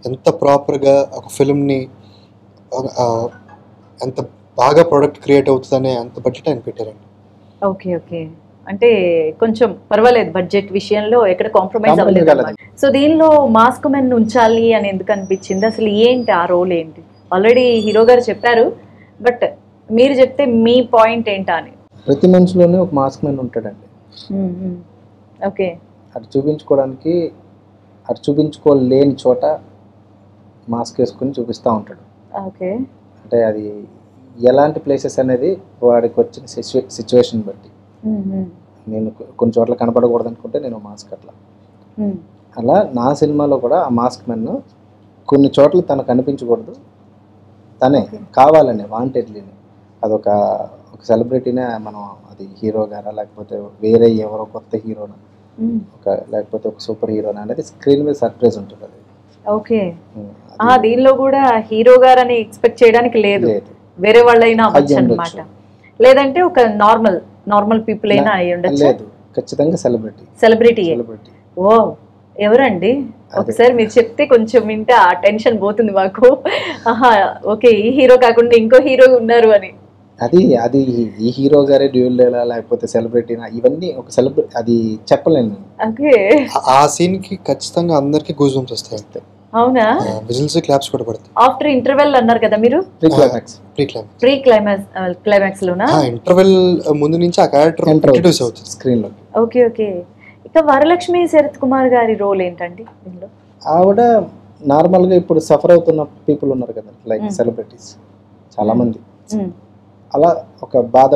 ఎంత ప్రాపర్గా ఒక ఫిల్మ్ని ఎంత బాగా ప్రొడక్ట్ క్రియేట్ అవుతుందనే అంత బడ్జెట్ ఆయన పెట్టారండి. ఓకే ఓకే, అంటే కొంచెం పర్వాలేదు బడ్జెట్ విషయంలో, ఎక్కడ కాంప్రమైజ్ అవ్వలేదు. సో దీనిలో మాస్క్ మెన్ ఉంచాలి అని ఎందుకు అనిపించింది? అసలు ఏంటి ఆ రోల్ ఏంటి? ఆల్రెడీ హీరో గారు చెప్పారు, బట్ మీరు చెప్తే మీ పాయింట్ ఏంటా అని. ప్రతి మనిషిలోనే ఒక మాస్క్ మెన్ ఉంటాడండి. ఓకే, అది చూపించుకోవడానికి, అది చూపించుకోలేని చోట మాస్క్ వేసుకొని చూపిస్తూ ఉంటాడు. ఓకే, అంటే అది ఎలాంటి ప్లేసెస్ అనేది వాడికి వచ్చిన సిచ్యువేషన్ బట్టి. నేను కొన్ని చోట్ల కనపడకూడదు అనుకుంటే నేను మాస్క్ అలా నా సినిమాలో కూడా ఆ మాస్క్ మెన్ కొన్ని చోట్ల తనకు కనిపించకూడదు, తనే కావాలని వాంటెడ్లీని అదొక ఒక సెలబ్రిటీనే మనం, అది హీరో గారా లేకపోతే వేరే ఎవరో కొత్త హీరోనా, లేకపోతే ఒక సూపర్ హీరోనా అనేది స్క్రీన్ మీద సర్ప్రైజ్ ఉంటుంది అది. ఓకే, దీనిలో కూడా హీరో గారని ఎక్స్పెక్ట్ చేయడానికి లేదు, వేరే వాళ్ళైనా అవ్వచ్చు అనమాట, లేదంటే ఒక నార్మల్ పీపుల్ అయినా అయ్యి ఉండొచ్చు. లేదు, ఖచ్చితంగా సెలబ్రిటీ. ఓ, ఎవరండి? ఒకసారి మీరు చెప్తే కొంచెం వింటే ఆ టెన్షన్ పోతుంది మాకు. ఆహా, ఓకే, ఈ హీరో కాకుండా ఇంకో హీరో ఉన్నారు అని. అది ఈ హీరో గారే డ్యూల్ లేకపోతే సెలబ్రిటీనా, ఇవన్నీ ఒక సెలబ్రిటీ అది చెప్పలేను. ఓకే, ఆ సీన్ కి ఖచ్చితంగా అందరికి గూస్ బంప్స్ వస్తాయి. అవునా? విజిల్స్ క్లాప్స్ కూడా పడతాయి. ఆఫ్టర్ ఇంటర్వెల్ అన్నారు కదా మీరు, ప్రీ క్లైమాక్స్ లోనా? ఇంటర్వెల్ ముందు నుంచి ఆ క్యారెక్టర్ ఇంట్రడ్యూస్ అవుతుంది స్క్రీన్ లో. Okay okay. ఇక వరలక్ష్మి శరత్ కుమార్ గారి రోల్ ఏంటండి దీనిలో? ఆవిడ నార్మల్ గా ఇప్పుడు సఫర్ అవుతున్న పీపుల్ ఉన్నారు కదా, లైక్ సెలబ్రిటీస్ చాలా మంది, అలా ఒక బాధ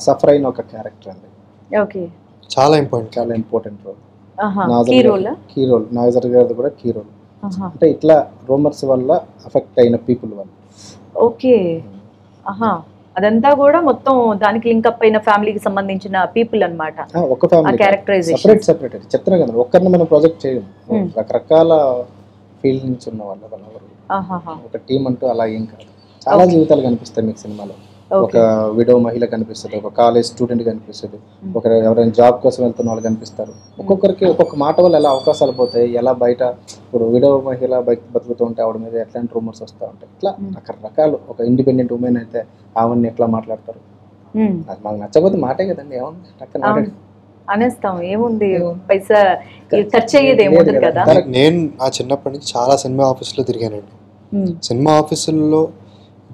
సఫర్ అయిన ఒక క్యారెక్టర్ అండి. ఓకే, చాలా important role. Key role Nagar గారిది కూడా కీ రోల్. అంటే ఇట్లా రూమర్స్ వల్ల అఫెక్ట్ అయిన పీపుల్ వల్ల. ఓకే, అదంతా కూడా మొత్తం దానికి లింక్ అప్ అయిన ఫ్యామిలీకి సంబంధించిన పీపుల్ అన్నమాట. ఒక ఫ్యామిలీ క్యారెక్టరైజేషన్ సెపరేట్ చెప్తున్నా కదా, ఒక్కరిని మనం ప్రాజెక్ట్ చేయము, రకరకాల ఫీల్డ్ నుంచి ఉన్న వాళ్ళు ఒక టీం అంటూ అలా ఏం కాదు. చాలా జీవితాలు కనిపిస్తాయి మీకు సినిమాలో. ఒక విడో మహిళ కనిపిస్తుంది, ఒక కాలేజ్ స్టూడెంట్ కనిపిస్తుంది, ఒకరు ఎవరైనా జాబ్ కోసం వెళ్తున్న వాళ్ళు కనిపిస్తారు. ఒక్కొక్కరికి ఒక్కొక్క మాట వల్ల ఎలా అవకాశాలు పోతాయి, ఎలా బయట ఇప్పుడు విడో మహిళ బతుకుతూ ఉంటే ఆవిడ మీద ఎట్లాంటి రూమర్స్ వస్తూ ఉంటాయి. ఇట్లా రకరకాలు. ఒక ఇండిపెండెంట్ ఉమెన్ అయితే ఆవిడని ఎట్లా మాట్లాడతారు, అది మాకు నచ్చకపోతే మాటే కదండి, ఏముంది అనేస్తాం, ఏముంది పైసా ఖర్చు అయ్యేది ఏముంది కదా. నేను నా చిన్నప్పటి నుంచి చాలా సినిమా ఆఫీసులో తిరిగానండి. సినిమా ఆఫీసుల్లో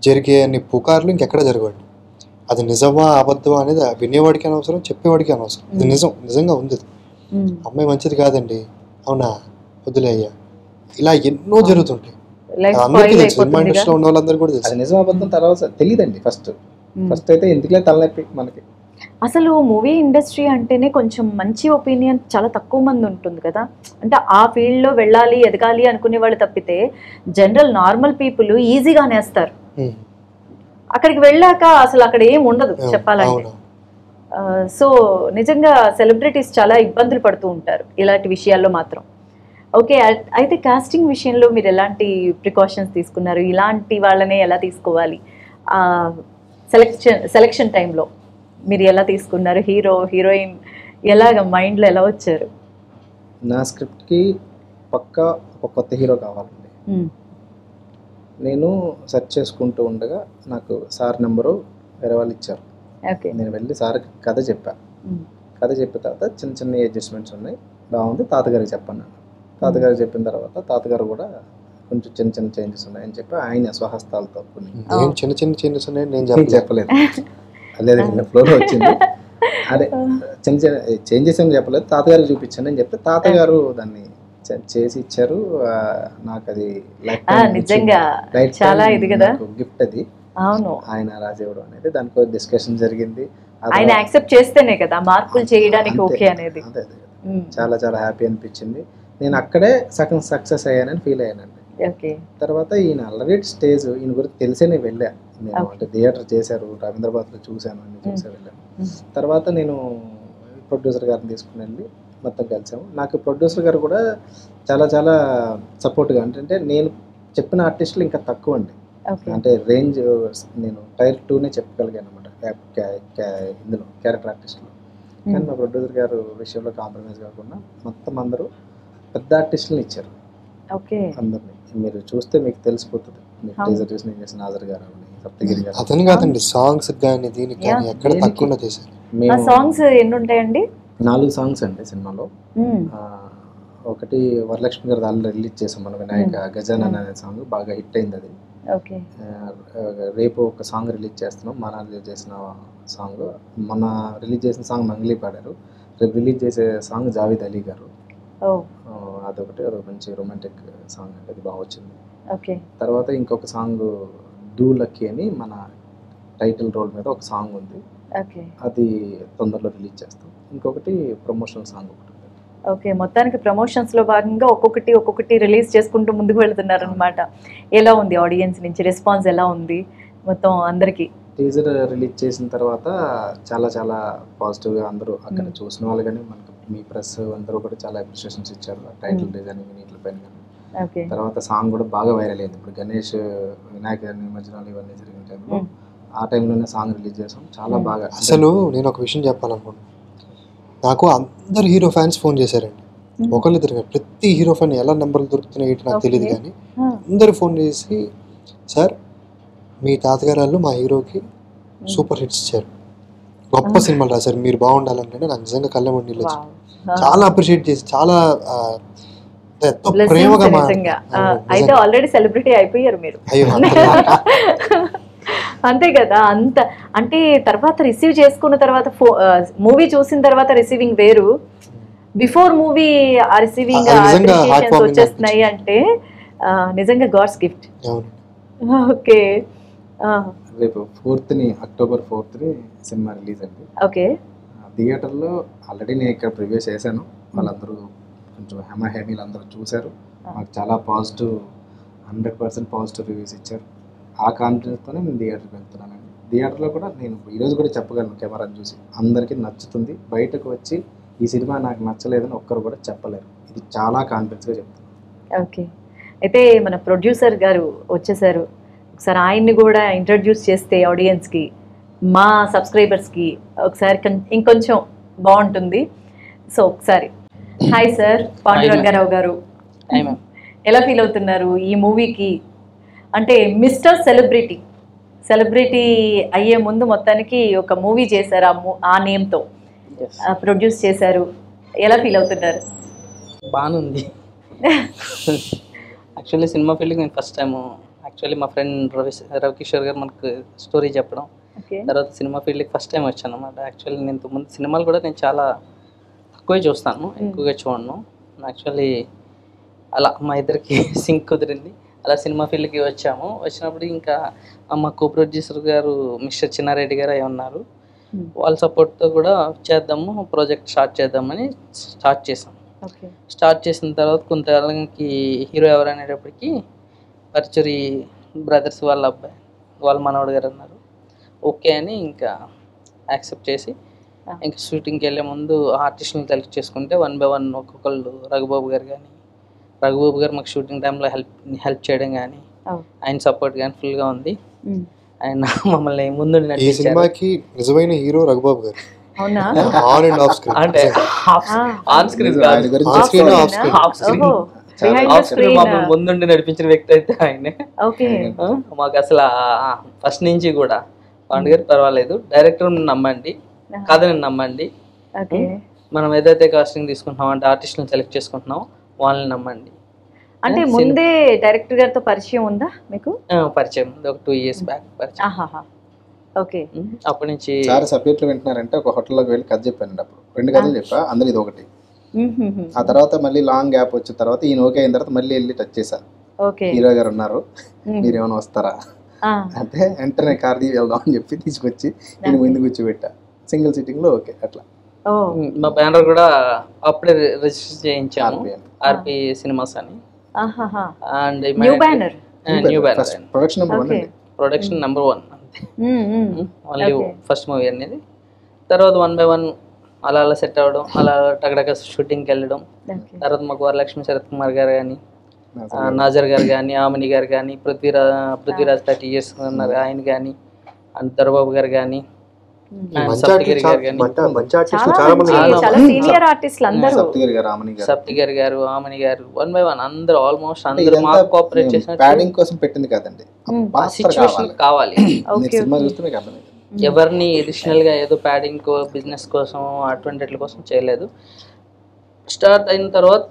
జరిగే అన్ని పుకార్లు ఇంకెక్కడ జరగండి. అది నిజమా అబద్ధమా అనేది వినేవాడికి అనవసరం, చెప్పేవాడికి అనవసరం. ఇది నిజంగా ఉంది. అమ్మాయి మంచిది కాదండి, అవునా, వద్దులే అయ్యా, ఇలా ఎన్నో జరుగుతుంటాయి. అందరికీ సినిమా ఇండస్ట్రీలో ఉన్న వాళ్ళందరూ కూడా తెలుసు. నిజం అబద్ధం తర్వాత తెలియదండి. ఫస్ట్ అయితే ఎందుకులే తలనొప్పి మనకి. అసలు మూవీ ఇండస్ట్రీ అంటేనే కొంచెం మంచి ఒపీనియన్ చాలా తక్కువ మంది ఉంటుంది కదా. అంటే ఆ ఫీల్డ్లో వెళ్ళాలి, ఎదగాలి అనుకునే వాళ్ళు తప్పితే జనరల్ నార్మల్ పీపుల్ ఈజీగా నేస్తారు. అక్కడికి వెళ్ళాక అసలు అక్కడ ఏం ఉండదు చెప్పాలంటే. సో నిజంగా సెలబ్రిటీస్ చాలా ఇబ్బందులు పడుతూ ఉంటారు ఇలాంటి విషయాల్లో మాత్రం. ఓకే, అయితే కాస్టింగ్ విషయంలో మీరు ఎలాంటి ప్రికాషన్స్ తీసుకున్నారు? ఇలాంటి వాళ్ళనే ఎలా తీసుకోవాలి, సెలెక్షన్ టైంలో మీరు ఎలా తీసుకున్నారు? హీరో హీరోయిన్ ఎలాగ మైండ్లో ఎలా వచ్చారు? నా స్క్రిప్ట్కి పక్కా ఒక కొత్త హీరో కావాలండి. నేను సెర్చ్ చేసుకుంటూ ఉండగా నాకు సార్ నెంబరు వేరే వాళ్ళు ఇచ్చారు. నేను వెళ్ళి సార్కి కథ చెప్పాను. కథ చెప్పిన తర్వాత చిన్న చిన్న అడ్జస్ట్మెంట్స్ ఉన్నాయి, బాగుంది, తాతగారికి చెప్పాను. తాతగారికి చెప్పిన తర్వాత తాతగారు కూడా కొంచెం చిన్న చిన్న చేంజెస్ ఉన్నాయని చెప్పి ఆయన స్వహస్తాలతో కొన్ని చిన్న చిన్న చేంజెస్ ఉన్నాయి, నేను చెప్పలేదు, లేదు ఫ్లోలో వచ్చింది. అదే చిన్న చిన్న చేంజెస్ అని చెప్పలేదు, తాతగారికి చూపించాను అని చెప్తే తాతగారు దాన్ని చేసి ఇచ్చారు. నాకు అది నిజంగా చాలా ఇది కదా గిఫ్ట్. అది అవును, ఆయన రాజేవడం అనేది దానికి డిస్కషన్ జరిగింది. ఆయన యాక్సెప్ట్ చేస్తేనే కదా మార్కులు చేయడానికి ఓకే అనేది. చాలా చాలా హ్యాపీ అనిపించింది. నేను అక్కడే సగం సక్సెస్ అయ్యానని ఫీల్ అయ్యానండి. తర్వాత ఈయన ఆల్రెడీ స్టేజ్ ఈయన గురించి తెలిసే నేను వెళ్ళాను. నేను అంటే థియేటర్ చేశారు, రవీంద్రబాద్లో చూశాను, అన్ని చూసే వెళ్ళాను. తర్వాత నేను ప్రొడ్యూసర్ గారిని తీసుకుని వెళ్ళి మొత్తం కలిసాము. నాకు ప్రొడ్యూసర్ గారు కూడా చాలా చాలా సపోర్ట్గా, అంటే నేను చెప్పిన ఆర్టిస్టులు ఇంకా తక్కువ అండి. అంటే రేంజ్ నేను టైర్ 2నే చెప్పగలిగాను అనమాట ఇందులో క్యారెక్టర్ ఆర్టిస్టులు. కానీ మా ప్రొడ్యూసర్ గారు విషయంలో కాంప్రమైజ్ కాకుండా మొత్తం అందరూ పెద్ద ఆర్టిస్టులను ఇచ్చారు. అందరినీ మీరు చూస్తే మీకు తెలిసిపోతుంది. మీకు టీజర్ చూసి నేను చేసిన నాజర్ గారు, సప్తగిరి గారు, అతను కాదండి సాంగ్స్ కానీ దీనికి కానీ ఎక్కడ తక్కువ చేశారు. ఆ సాంగ్స్ ఎన్ని ఉంటాయండి? 4 సాంగ్స్ అండి సినిమాలో. ఒకటి వరలక్ష్మి గారు దానిలో రిలీజ్ చేసాం మన వినాయక గజానన్ అనే సాంగ్, బాగా హిట్ అయింది అది. రేపు ఒక సాంగ్ రిలీజ్ చేస్తున్నాం, మన రిలీజ్ చేసిన సాంగ్. మన రిలీజ్ చేసిన సాంగ్ మంగ్లీ పాడారు. రేపు రిలీజ్ చేసే సాంగ్ జావేద్ అలీ గారు, అదొకటి మంచి రొమాంటిక్ సాంగ్ అండి, అది బాగా వచ్చింది. తర్వాత ఇంకొక సాంగ్ డూ లక్కీ అని మన టైటిల్ రోల్ మీద ఒక సాంగ్ ఉంది, అది తొందరలో రిలీజ్ చేస్తాం. ఇంకొకటి ప్రమోషనల్ సాంగ్ ఒకటి. ఓకే, మొత్తానికి ప్రమోషన్స్ లో భాగంగా ఒక్కొక్కటి రిలీజ్ చేసుకుంటూ ముందుకు వెళ్తున్నారు అనమాట. ఎలా ఉంది ఆడియన్స్ నుంచి రెస్పాన్స్, ఎలా ఉంది మొత్తం అందరికి? టీజర్ రిలీజ్ చేసిన తర్వాత చాలా చాలా పాజిటివ్గా అందరూ అక్కడ చూసిన వాళ్ళు కానీ మనకు మీ ప్రెస్ అందరూ కూడా చాలా అప్రిషియేషన్స్ ఇచ్చారు టైటిల్ డిజైన్ వీటిపైన కానీ. ఓకే తర్వాత సాంగ్ కూడా బాగా వైరల్ అయింది. ఇప్పుడు గణేష్ వినాయక నిమజ్జనాలు ఇవన్నీ జరిగిన టైంలో ఆ టైంలోనే సాంగ్ రిలీజ్ చేసాం. చాలా బాగా అసలు నేను ఒక విషయం చెప్పాలనుకుంటున్నాను. నాకు అందరు హీరో ఫ్యాన్స్ ఫోన్ చేశారండి, ఒకళ్ళిద్దరు కాదు, ప్రతి హీరో ఫ్యాన్ ఎలా నెంబర్లు దొరుకుతున్నాయి ఏంటి నాకు తెలియదు కానీ అందరూ ఫోన్ చేసి సార్ మీ తాతగారు మా హీరోకి సూపర్ హిట్స్ ఇచ్చారు, గొప్ప సినిమాలు రాశారు, మీరు బాగుండాలంటే నాకు నిజంగా కళ్ళ నీళ్ళు వచ్చాయి. చాలా అప్రిషియేట్ చేసి చాలా ఎంతో ప్రేమగా అయితే ఆల్రెడీ సెలబ్రిటీ అయిపోయారు మీరు. అంతే కదా, అంత అంటే తర్వాత రిసీవ్ చేసుకున్న తర్వాత మూవీ చూసిన తర్వాత రిసీవింగ్ వేరు, బిఫోర్ మూవీ ఆ రిసీవింగ్ వచ్చేస్తున్నాయి అంటే నిజంగా గాడ్స్ గిఫ్ట్. ఓకే రేపు అక్టోబర్ 4th సినిమా రిలీజ్ అండి. ఓకే థియేటర్లో ఆల్రెడీ నేను ఇక్కడ ప్రివ్యూ చేశాను, వాళ్ళందరూ కొంచెం హేమీలు అందరూ చూశారు, మాకు చాలా 100% పాజిటివ్ రివ్యూస్ ఇచ్చారు. ఆ కాన్ఫిడెన్స్తోనే నేను థియేటర్కి వెళ్తున్నానండి. థియేటర్లో కూడా నేను ఈరోజు కూడా చెప్పగలను కెమెరాని చూసి అందరికీ నచ్చుతుంది, బయటకు వచ్చి ఈ సినిమా నాకు నచ్చలేదని ఒక్కరు కూడా చెప్పలేరు. ఇది చాలా కాన్ఫిడెన్స్గా చెప్తాను. ఓకే అయితే మన ప్రొడ్యూసర్ గారు వచ్చేసారు, ఒకసారి ఆయన్ని కూడా ఇంట్రడ్యూస్ చేస్తే ఆడియన్స్కి మా సబ్స్క్రైబర్స్కి ఒకసారి ఇంకొంచెం బాగుంటుంది. సో ఒకసారి హాయ్ సార్ పాండురంగారావు గారు, ఎలా ఫీల్ అవుతున్నారు ఈ మూవీకి? అంటే మిస్టర్ సెలబ్రిటీ అయ్యే ముందు మొత్తానికి ఒక మూవీ చేశారు, ఆ నేమ్తో ప్రొడ్యూస్ చేశారు, ఎలా ఫీల్ అవుతున్నారు? బాగుంది. యాక్చువల్లీ సినిమా ఫీల్డ్కి నేను ఫస్ట్ టైం, యాక్చువల్లీ మా ఫ్రెండ్ రవికిషోర్ గారు మనకు స్టోరీ చెప్పడం, తర్వాత సినిమా ఫీల్డ్కి ఫస్ట్ టైం వచ్చాను అన్నమాట. యాక్చువల్లీ నేను ఇంతకుముందు సినిమాలు కూడా నేను చాలా తక్కువే చూస్తాను, ఎక్కువగా చూడను. యాక్చువల్లీ అలా మా ఇద్దరికి సింక్ కుదిరింది, అలా సినిమా ఫీల్డ్కి వచ్చినప్పుడు ఇంకా మా కో ప్రొడ్యూసర్ గారు మిస్టర్ చిన్నారెడ్డి గారు అయి ఉన్నారు, వాళ్ళ సపోర్ట్తో కూడా చేద్దాము ప్రాజెక్ట్ స్టార్ట్ చేద్దామని స్టార్ట్ చేసాం. స్టార్ట్ చేసిన తర్వాత కొంతకాలంకి హీరో ఎవరు అనేటప్పటికి పర్చురి బ్రదర్స్ వాళ్ళ అబ్బాయి వాళ్ళ మనవడు గారు అన్నారు. ఓకే అని ఇంకా యాక్సెప్ట్ చేసి ఇంకా షూటింగ్కి వెళ్ళే ముందు ఆర్టిస్ట్ని సెలెక్ట్ చేసుకుంటే 1 by 1 ఒక్కొక్కళ్ళు రఘుబాబు గారు మాకు షూటింగ్ టైంలో హెల్ప్ చేయడం కానీ ఆయన సపోర్ట్ కానీ ఫుల్గా ఉంది. ఆయన మమ్మల్ని ముందు నిజమైన హీరో రఘుబాబు గారు అంటే ఆన్ స్క్రీన్ ముందుండి నడిపించిన వ్యక్తి అయితే ఆయనే. మాకు అసలు ఫస్ట్ నుంచి కూడా పాండు గారు పర్వాలేదు, డైరెక్టర్ నమ్మండి, కథని నమ్మండి, మనం ఏదైతే కాస్టింగ్ తీసుకుంటున్నాం అంటే ఆర్టిస్ట్ని సెలెక్ట్ చేసుకుంటున్నాం వాళ్ళని నమ్మండి. అంటే ముందే డైరెక్టర్ గారితో పరిచయం ఉందా మీకు? పరిచయం ఉంది, ఒక 2 years బ్యాక్ పరిచయం. ఓకే అప్పటి నుంచి సార్ సబ్జెక్ట్లు వింటున్నారంటే ఒక హోటల్లోకి వెళ్ళి కథ చెప్పాను, అప్పుడు 2 కథలు చెప్పా, అందులో ఇది ఒకటి. ఆ తర్వాత మళ్ళీ లాంగ్ గ్యాప్ వచ్చిన తర్వాత ఈయన ఓకే అయిన తర్వాత మళ్ళీ వెళ్ళి టచ్ చేశారు, హీరో గారు ఉన్నారు మీరేమైనా వస్తారా అంటే వెంటనే కార్ దిగి వెళ్దాం అని చెప్పి తీసుకొచ్చి నేను ముందు కూర్చోబెట్టా, సింగిల్ సిట్టింగ్ లో ఓకే అట్లా. మా బ్యానర్ కూడా అప్పుడే రిజిస్టర్ చేయించాము, ఆర్పి సినిమాస్ అని. And new banner production number 1 అంతే, ఓన్లీ ఫస్ట్ మూవీ అనేది. తర్వాత 1 by 1 అలా అలా సెట్ అవ్వడం, అలా టగడక షూటింగ్కి వెళ్ళడం. తర్వాత మాకు వరలక్ష్మి శరత్ కుమార్ గారు కానీ, నాజర్ గారు కానీ, ఆమని గారు కానీ, పృథ్వీరాజ్ 30 years ఉన్నారు ఆయన కానీ, అండ్ దొరబాబు గారు కానీ, సప్తగిరి గారు, ఆమని గారు, 1 by 1 అందరూ ఆల్మోస్ట్ అందరూ మాకు కోఆపరేట్ చేసిన కోసం పెట్టింది కాదండి, సిచ్యువేషన్ కావాలి. ఎవరిని అడిషనల్ గా ఏదో ప్యాడింగ్ బిజినెస్ కోసం అటువంటి కోసం చేయలేదు. స్టార్ట్ అయిన తర్వాత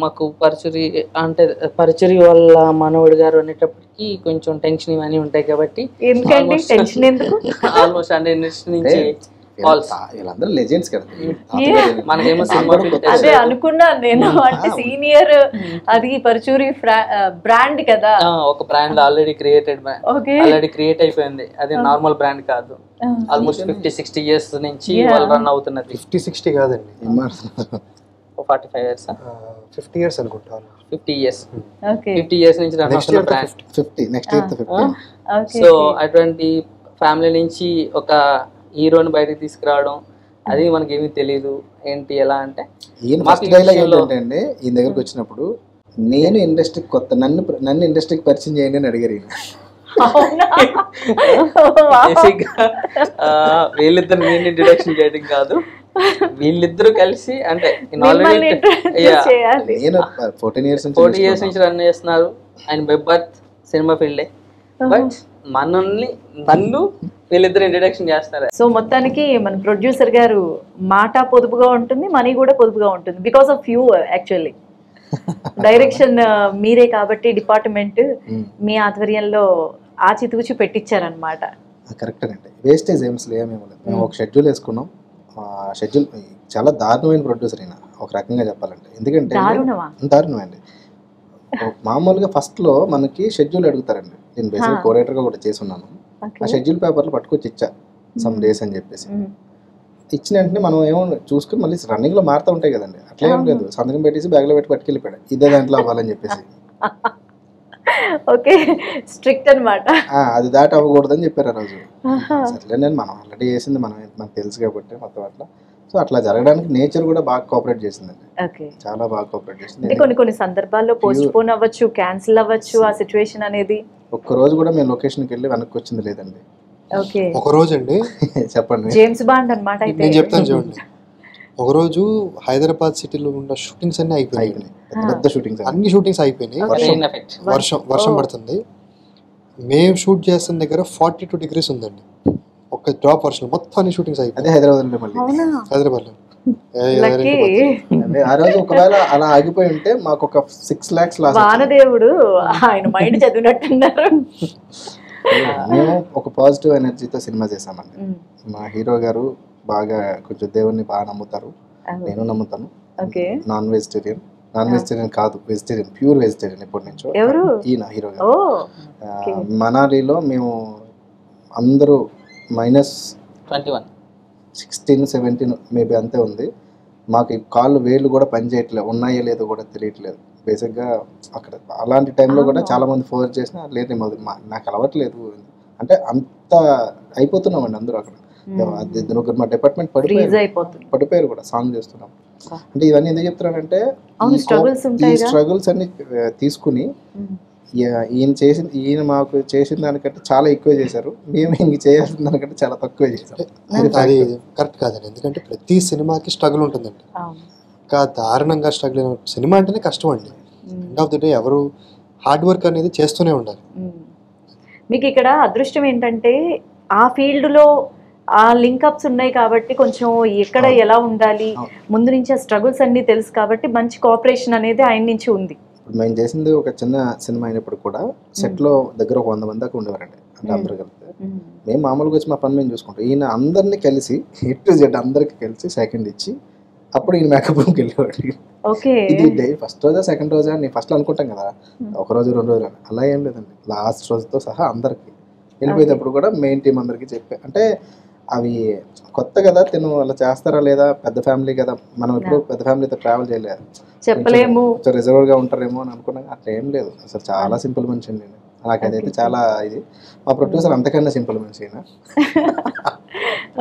మాకు పరుచూరి వాళ్ళ మనవడు గారు అనేటప్పటికి కొంచెం టెన్షన్ ఇవన్నీ ఉంటాయి కాబట్టి ఆల్మోస్ట్ అంటే ఇండస్ట్రీ నుంచి వీళ్ళందరూ లెజెండ్స్ కదా, మనకేమో సినిమా అదే అనుకున్నా నేను, అంటే సీనియర్ అది పరుచూరి బ్రాండ్ కదా, ఒక బ్రాండ్ ఆల్రెడీ క్రియేట్ అయిపోయింది, అది నార్మల్ బ్రాండ్ కాదు. ఆల్మోస్ట్ 50-60 years నుంచి వాళ్ళు రన్ అవుతున్నది. 50-60 కాదండి, 45 years 50 years అనుకుంటాను. 50 years 50 years నుంచి రన్ అవుతున్న బ్రాండ్. Next year 50. సో అటువంటి ఫ్యామిలీ నుంచి ఒక హీరోని బయటకు తీసుకురావడం అది మనకి ఏమీ తెలియదు ఏంటి ఎలా అంటే ఈయన ఫస్ట్ డైలాగ్ ఏంటంటే అండి ఈయన దగ్గరికి వచ్చినప్పుడు నేను ఇండస్ట్రీకి కొత్త నన్ను ఇండస్ట్రీకి పరిచయం చేయండి అని అడిగారు ఈయన. బేసిక్గా వీళ్ళిద్దరు నేను ఇంట్రడక్షన్ చేయడం కాదు, వీళ్ళిద్దరూ కలిసి అంటే ఆల్రెడీ నేను 14 years నుంచి రన్ చేస్తున్నారు. ఆయన బై బర్త్ సినిమా ఫీల్డే, బట్ నన్ను వీళ్ళిద్దరు ఇంట్రడక్షన్ చేస్తారు. సో మొత్తానికి మన ప్రొడ్యూసర్ గారు మాట పొదుపుగా ఉంటుంది, మనీ కూడా పొదుపుగా ఉంటుంది because of you. Actually direction మీరే కాబట్టి డిపార్ట్మెంట్ మీ ఆధ్వర్యంలో ఆచితూచి పెట్టించారనమాట. కరెక్ట్ అండి. వేస్టేజ్ ఏమేమి లేదు. మేము ఒక షెడ్యూల్ వేసుకున్నాం. షెడ్యూల్ చాలా దారుణమైన ప్రొడ్యూసర్ అయినా ఒక రకంగా చెప్పాలంటే. ఎందుకంటే దారుణం అండి. మామూలుగా ఫస్ట్లో మనకి షెడ్యూల్ అడుగుతారండి. నేను బేసిక్ కోఆర్డినేటర్గా కూడా చేసి ఉన్నాను. ఆ షెడ్యూల్ పేపర్లు పట్టుకొచ్చి ఇచ్చా సమ్ డేస్ అని చెప్పేసి. ఇచ్చిన వెంటనే మనం ఏమో చూసుకుని మళ్ళీ రన్నింగ్లో మారుతూ ఉంటాయి కదండి. అట్లా ఏం లేదు, సంతకం పెట్టేసి బ్యాగ్లో పెట్టి పట్టుకెళ్ళిపోయాడు, ఇదే దాంట్లో అవ్వాలని చెప్పేసి. ఓకే, స్ట్రిక్ట్ అన్నమాట. అది దాటి అవ్వకూడదని చెప్పారు ఆ రోజు. సర్లే నేను మనం ఆల్రెడీ చేసింది మనకు తెలుసు కాబట్టి మొత్తం అట్లా. సో అట్లా జరగడానికి నేచర్ కూడా బాగా కోఆపరేట్ చేసిందండి. చాలా బాగా కోఆపరేట్ చేసింది. కొన్ని సందర్భాల్లో పోస్ట్ పోన్ అవ్వచ్చు, క్యాన్సిల్ అవ్వచ్చు ఆ సిచ్యువేషన్ అనేది. ఒక్క రోజు కూడా మేము లొకేషన్కి వెళ్ళి వెనక్కి వచ్చింది లేదండి. ఓకే, ఒక రోజు అండి చెప్పండి. జేమ్స్ బాండ్ అన్నమాట. అయితే నేను చెప్తాను చూడండి. ఒకరోజు హైదరాబాద్ సిటీలో ఉన్న షూటింగ్స్ అన్ని అయిపోయినాయి. పెద్ద షూటింగ్స్ అన్ని షూటింగ్స్ అయిపోయినాయి. వర్షం పడుతుంది. మేము షూట్ చేస్తున్న దగ్గర 42 degrees ఉందండి. ఒక డ్రాప్ వర్షం, మొత్తం అన్ని షూటింగ్స్ అయిపోయి హైదరాబాద్లో. మళ్ళీ హైదరాబాద్లో ఆ రోజు ఒకవేళ అలా ఆగిపోయి ఉంటే మాకు ఒక 6 lakhs లాస్. వానదేవుడు ఆయన మైండ్ చదివినట్టున్నారు. మేము ఒక పాజిటివ్ ఎనర్జీతో సినిమా చేసామండి. మా హీరో గారు బాగా కొంచెం దేవుణ్ణి బాగా నమ్ముతారు, నేను నమ్ముతాను. నాన్ వెజిటేరియన్ కాదు, వెజిటేరియన్, ప్యూర్ వెజిటేరియన్ ఎప్పటి నుంచో. ఈయన హీరో గారు. మనాలిలో మేము అందరూ -21, -16, -17 మేబీ అంతే ఉంది. మాకు కాళ్ళు వేళ్ళు కూడా పని చేయట్లేదు, ఉన్నాయో లేదో కూడా తెలియట్లేదు. బేసిక్గా అక్కడ అలాంటి టైంలో కూడా చాలా మంది ఫోర్స్ చేసినా లేదు, నాకు అలవట్లేదు అంటే అంత అయిపోతున్నామండి అందరూ అక్కడ. మా డిపార్ట్మెంట్ పడిపోయారు కూడా సాంగ్ చేస్తున్నాం. అంటే ఇవన్నీ ఎందుకు చెప్తున్నానంటే ఈ స్ట్రగుల్స్ అన్ని తీసుకుని ఈయన మాకు చేసిన దానికంటే చాలా ఎక్కువ చేశారు, మేము ఇంక చేయాల్సిన దానికంటే చాలా తక్కువ చేశారు. అది కరెక్ట్ కాదండి. ఎందుకంటే ప్రతి సినిమాకి స్ట్రగుల్ ఉంటుందండి. దారుణంగా స్ట్రగుల్ అయిన సినిమా అంటేనే కష్టం అండి. ఎండ్ ఆఫ్ ది డే ఎవరు హార్డ్ వర్క్ అనేది చేస్తూనే ఉండాలి. మీకు ఇక్కడ అదృష్టం ఏంటంటే ఆ ఫీల్డ్లో ఆ లింకప్స్ ఉన్నాయి కాబట్టి కొంచెం ఎక్కడ ఎలా ఉండాలి ముందు నుంచి ఆ స్ట్రగుల్స్ అన్ని తెలుసు కాబట్టి మంచి కోఆపరేషన్ అనేది ఆయన నుంచి ఉంది. ఇప్పుడు మేము చేసింది ఒక చిన్న సినిమా అయినప్పుడు కూడా సెట్లో దగ్గర ఒక 100 మంది దాకా ఉండేవారండి. అంటే అందరూ కలిపితే మేము మామూలుగా వచ్చి మా పని మేము చూసుకుంటాం. ఈయన అందరినీ కలిసి A to Z అందరికి కలిసి సెకండ్ ఇచ్చి అప్పుడు ఈయన మేకప్ రూమ్కి వెళ్ళేవాడు. ఇది ఫస్ట్ రోజా సెకండ్ రోజా నేను ఫస్ట్ అనుకుంటాం కదా, ఒక రోజు 2 రోజులు అని. అలా ఏం లేదండి, లాస్ట్ రోజుతో సహా అందరికి వెళ్ళిపోయేటప్పుడు కూడా మెయిన్ టీం అందరికి చెప్పే. అంటే అవి కొత్త కదా, తిను అలా చేస్తారా లేదా, పెద్ద ఫ్యామిలీ కదా, మనం ఎప్పుడు పెద్ద ఫ్యామిలీతో ట్రావెల్ చేయలేదు, చెప్పలేము, రిజర్వ్గా ఉంటారేమో అని అనుకున్నాను. అట్లా ఏం లేదు, అసలు చాలా సింపుల్ మనిషి అండి. నాకు అదైతే చాలా ఇది. మా ప్రొడ్యూసర్ అంతకన్నా సింపుల్ మనిషి అయినా.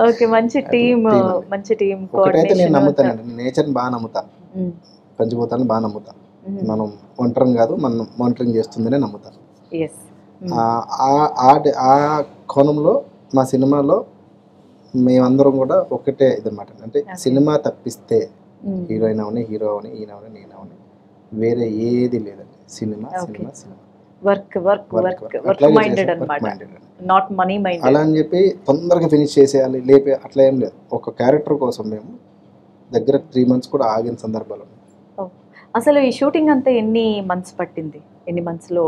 ఓకే, మంచి టీమ్, మంచి టీమ్. ఒకటైతే నేను నమ్ముతానండి, నేను నేచర్ని బాగా నమ్ముతాను, పంచభూతాలను బాగా నమ్ముతాను. మనం ఒంటరం కాదు, మనం మానిటరింగ్ చేస్తుందనే నమ్ముతాను. ఆ కోణంలో మా సినిమాలో మేమందరం కూడా ఒకటే ఇదన్నమాట. అంటే సినిమా తప్పిస్తే హీరోయిన్ అవని, హీరో అవని, ఈయన అవని, నేను అవని, వేరే ఏది లేదండి. సినిమా సినిమా సినిమా, అలా అని చెప్పి తొందరగా ఫినిష్ చేసేయాలి లేపే అట్లా ఏం లేదు. ఒక క్యారెక్టర్ కోసం మేము దగ్గర 3 months కూడా ఆగిన సందర్భాలు. అసలు ఈ షూటింగ్ అంతా ఎన్ని మంత్స్ పట్టింది? ఎన్ని మంత్స్ లో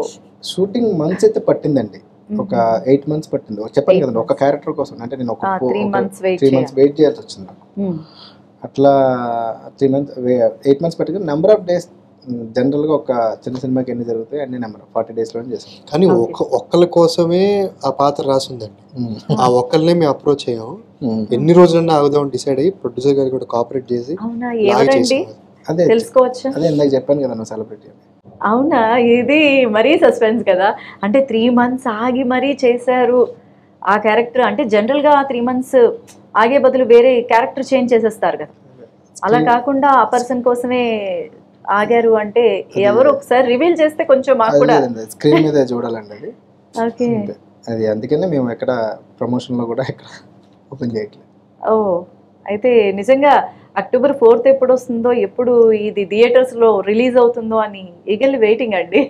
షూటింగ్ మంత్స్ అయితే పట్టిందండి, ఒక 8 months పట్టింది. చెప్పాను కదండి, ఒక క్యారెక్టర్ కోసం. అంటే నేను ఒక 3 months వెయిట్ చేయాల్సి వచ్చింది నాకు. అట్లా 8 months పట్టింది. నెంబర్ ఆఫ్ డేస్ జనరల్గా ఒక చిన్న సినిమాకి ఎన్ని జరుగుతాయి అన్ని నెంబర్ 40 daysలో చేసాం. కానీ ఒక్కళ్ళ కోసమే ఆ పాత్ర రాసిందండి. ఆ ఒక్కళ్ళనే మేము అప్రోచ్ అయ్యాము. ఎన్ని రోజులన్నా ఆగుదాం డిసైడ్ అయ్యి ప్రొడ్యూసర్ గారు కూడా కోఆపరేట్ చేసి అదే తెలుసుకోవచ్చు. అదే ఇందాక చెప్పాను కదా నువ్వు సెలబ్రిటీ. అవునా, ఇది మరీ సస్పెన్స్ కదా. అంటే 3 months ఆగి మరీ చేశారు ఆ క్యారెక్టర్ అంటే జనరల్గా 3 months ఆగే బదులు వేరే క్యారెక్టర్ చేంజ్ చేసేస్తారు కదా, అలా కాకుండా ఆ పర్సన్ కోసమే ఆగారు అంటే ఎవరు ఒకసారి రివీల్ చేస్తే కొంచెం మాకు కూడా స్క్రీన్ మీద చూడాలండి అది. ఓకే, అది అందుకనే మేము ఎక్కడ ప్రమోషన్లో కూడా ఎక్కడ ఓపెన్ చేయట్లేదు. ఓ అయితే నిజంగా October 4th ఎప్పుడు వస్తుందో, ఎప్పుడు ఇది థియేటర్స్లో రిలీజ్ అవుతుందో అని ఈగల్లీ వెయిటింగ్ అండి.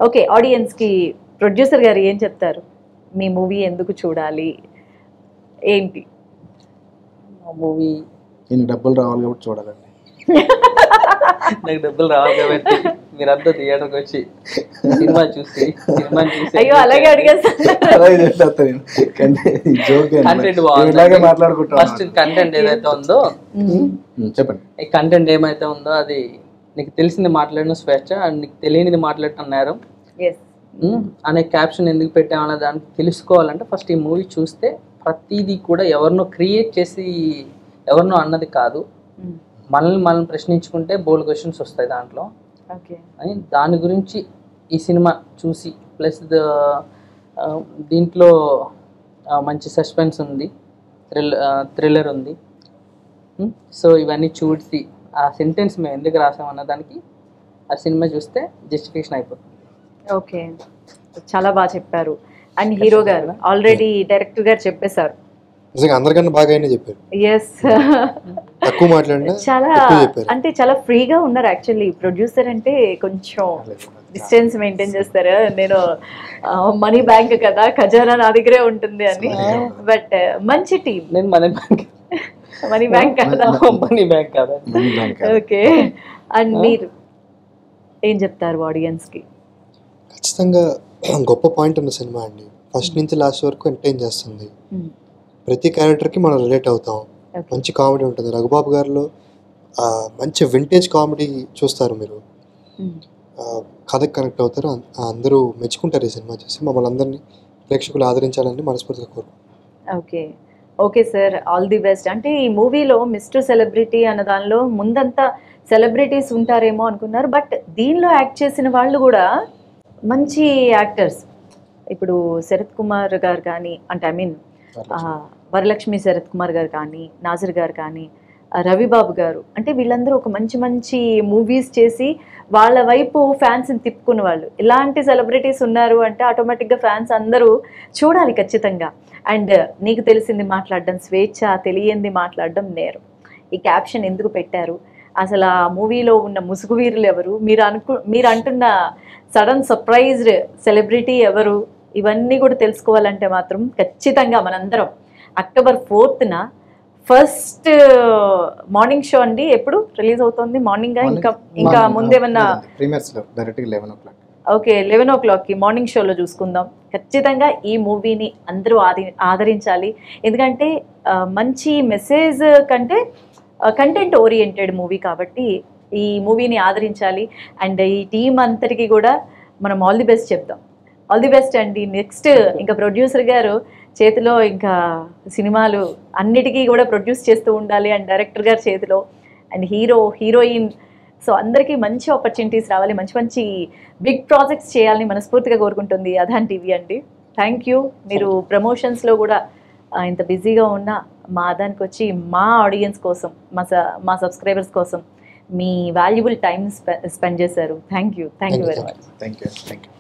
ఓకే, ఆడియన్స్కి ప్రొడ్యూసర్ గారు ఏం చెప్తారు? మీ మూవీ ఎందుకు చూడాలి ఏంటి? మూవీ నేను డబ్బులు రావాలి కాబట్టి చూడాలండి. నాకు డబ్బులు రావాలి కాబట్టి మీరంతా థియేటర్కి వచ్చి సినిమా చూసి అయ్యో అలాగే అడిగేస్తాను. కంటెంట్ ఫస్ట్ కంటెంట్ ఏదైతే ఉందో చెప్పండి. ఈ కంటెంట్ ఏమైతే ఉందో అది నీకు తెలిసింది మాట్లాడడం స్వేచ్ఛ, నీకు తెలియనిది మాట్లాడటం నేరం అనే క్యాప్షన్ ఎందుకు పెట్టామన్న దానికి తెలుసుకోవాలంటే ఫస్ట్ ఈ మూవీ చూస్తే ప్రతిదీ కూడా ఎవరినో క్రియేట్ చేసి ఎవరినో అన్నది కాదు, మనల్ని ప్రశ్నించుకుంటే బోల్డ్ క్వశ్చన్స్ వస్తాయి దాంట్లో. అని దాని గురించి ఈ సినిమా చూసి ప్లస్ దీంట్లో మంచి సస్పెన్స్ ఉంది, థ్రిల్లర్ ఉంది. సో ఇవన్నీ చూసి ఆ సెంటెన్స్ మేము ఎందుకు రాసామన్న దానికి ఆ సినిమా చూస్తే జస్టిఫికేషన్ అయిపోతుంది. ఓకే, చాలా బాగా చెప్పారు. అండ్ హీరో గారు ఆల్రెడీ డైరెక్టర్ గారు చెప్పేశారు, అందరికన్నా బాగా చెప్పారు. ఎస్, తక్కువ మాట్లాడినా చాలా అంటే చాలా ఫ్రీగా ఉన్నారు. యాక్చువల్లీ ప్రొడ్యూసర్ అంటే కొంచెం డిస్టెన్స్ మెయింటైన్ చేస్తారు. నేను మనీ బ్యాంక్ కదా, ఖజానా నా దగ్గరే ఉంటుంది అని. బట్ మంచి టీం. నేను మనీ బ్యాంక్ కదా. ఓకే, అండ్ మీరు ఏం చెప్తారు ఆడియన్స్కి? ఖచ్చితంగా గొప్ప పాయింట్ ఉన్న సినిమా అండి. ఫస్ట్ నుంచి లాస్ట్ వరకు ఎంటర్టైన్ చేస్తుంది. ప్రతి క్యారెక్టర్కి మనం రిలేట్ అవుతాం. మంచి కామెడీ ఉంటుంది. రఘుబాబు గారిలో మంచి వింటేజ్ కామెడీ చూస్తారు మీరు, కథకు కనెక్ట్ అవుతారు. అందరూ మెచ్చుకుంటారు ఈ సినిమా చూసి. మమ్మల్ని అందరినీ ప్రేక్షకులు ఆదరించాలని మనస్ఫూర్తిగా కోరు. Okay, okay sir, all the best. అంటే ఈ మూవీలో మిస్టర్ సెలబ్రిటీ అన్న దానిలో ముందంతా సెలబ్రిటీస్ ఉంటారేమో అనుకున్నారు, బట్ దీనిలో యాక్ట్ చేసిన వాళ్ళు కూడా మంచి యాక్టర్స్. ఇప్పుడు శరత్ కుమార్ గారు కానీ, అంటే ఐ మీన్ వరలక్ష్మి శరత్ కుమార్ గారు కానీ, నాజర్ గారు కానీ, రవిబాబు గారు, అంటే వీళ్ళందరూ ఒక మంచి మంచి మూవీస్ చేసి వాళ్ళ వైపు ఫ్యాన్స్ని తిప్పుకున్న వాళ్ళు. ఇలాంటి సెలబ్రిటీస్ ఉన్నారు అంటే ఆటోమేటిక్గా ఫ్యాన్స్ అందరూ చూడాలి ఖచ్చితంగా. అండ్ నీకు తెలిసింది మాట్లాడడం స్వేచ్ఛ, తెలియంది మాట్లాడడం నేరం. ఈ క్యాప్షన్ ఎందుకు పెట్టారు? అసలు ఆ మూవీలో ఉన్న ముసుగువీరులు ఎవరు? మీరు అంటున్న సడన్ సర్ప్రైజ్డ్ సెలబ్రిటీ ఎవరు? ఇవన్నీ కూడా తెలుసుకోవాలంటే మాత్రం ఖచ్చితంగా మనందరం October 4th first morning show అండి. ఎప్పుడు రిలీజ్ అవుతుంది? మార్నింగ్ ఇంకా ముందేమన్నా? ఓకే, 11 o'clockకి మార్నింగ్ షోలో చూసుకుందాం. ఖచ్చితంగా ఈ మూవీని అందరూ ఆదరించాలి. ఎందుకంటే మంచి మెసేజ్ కంటే కంటెంట్ ఓరియంటెడ్ మూవీ కాబట్టి ఈ మూవీని ఆదరించాలి. అండ్ ఈ టీం అంతటికి కూడా మనం ఆల్ ది బెస్ట్ చెప్తాం. ఆల్ ది బెస్ట్ అండి. నెక్స్ట్ ఇంకా ప్రొడ్యూసర్ గారు చేతిలో ఇంకా సినిమాలు అన్నిటికీ కూడా ప్రొడ్యూస్ చేస్తూ ఉండాలి, అండ్ డైరెక్టర్ గారి చేతిలో, అండ్ హీరోయిన్. సో అందరికీ మంచి ఆపర్చునిటీస్ రావాలి, మంచి మంచి బిగ్ ప్రాజెక్ట్స్ చేయాలని మనస్ఫూర్తిగా కోరుకుంటుంది ఆధాన్ టీవీ అండి. Thank you. మీరు ప్రమోషన్స్లో కూడా ఇంత బిజీగా ఉన్న మా ఆధాన్కి వచ్చి మా ఆడియన్స్ కోసం, మా సబ్స్క్రైబర్స్ కోసం మీ వాల్యుబుల్ టైం స్పెండ్ చేశారు. Thank you very much. Thank you.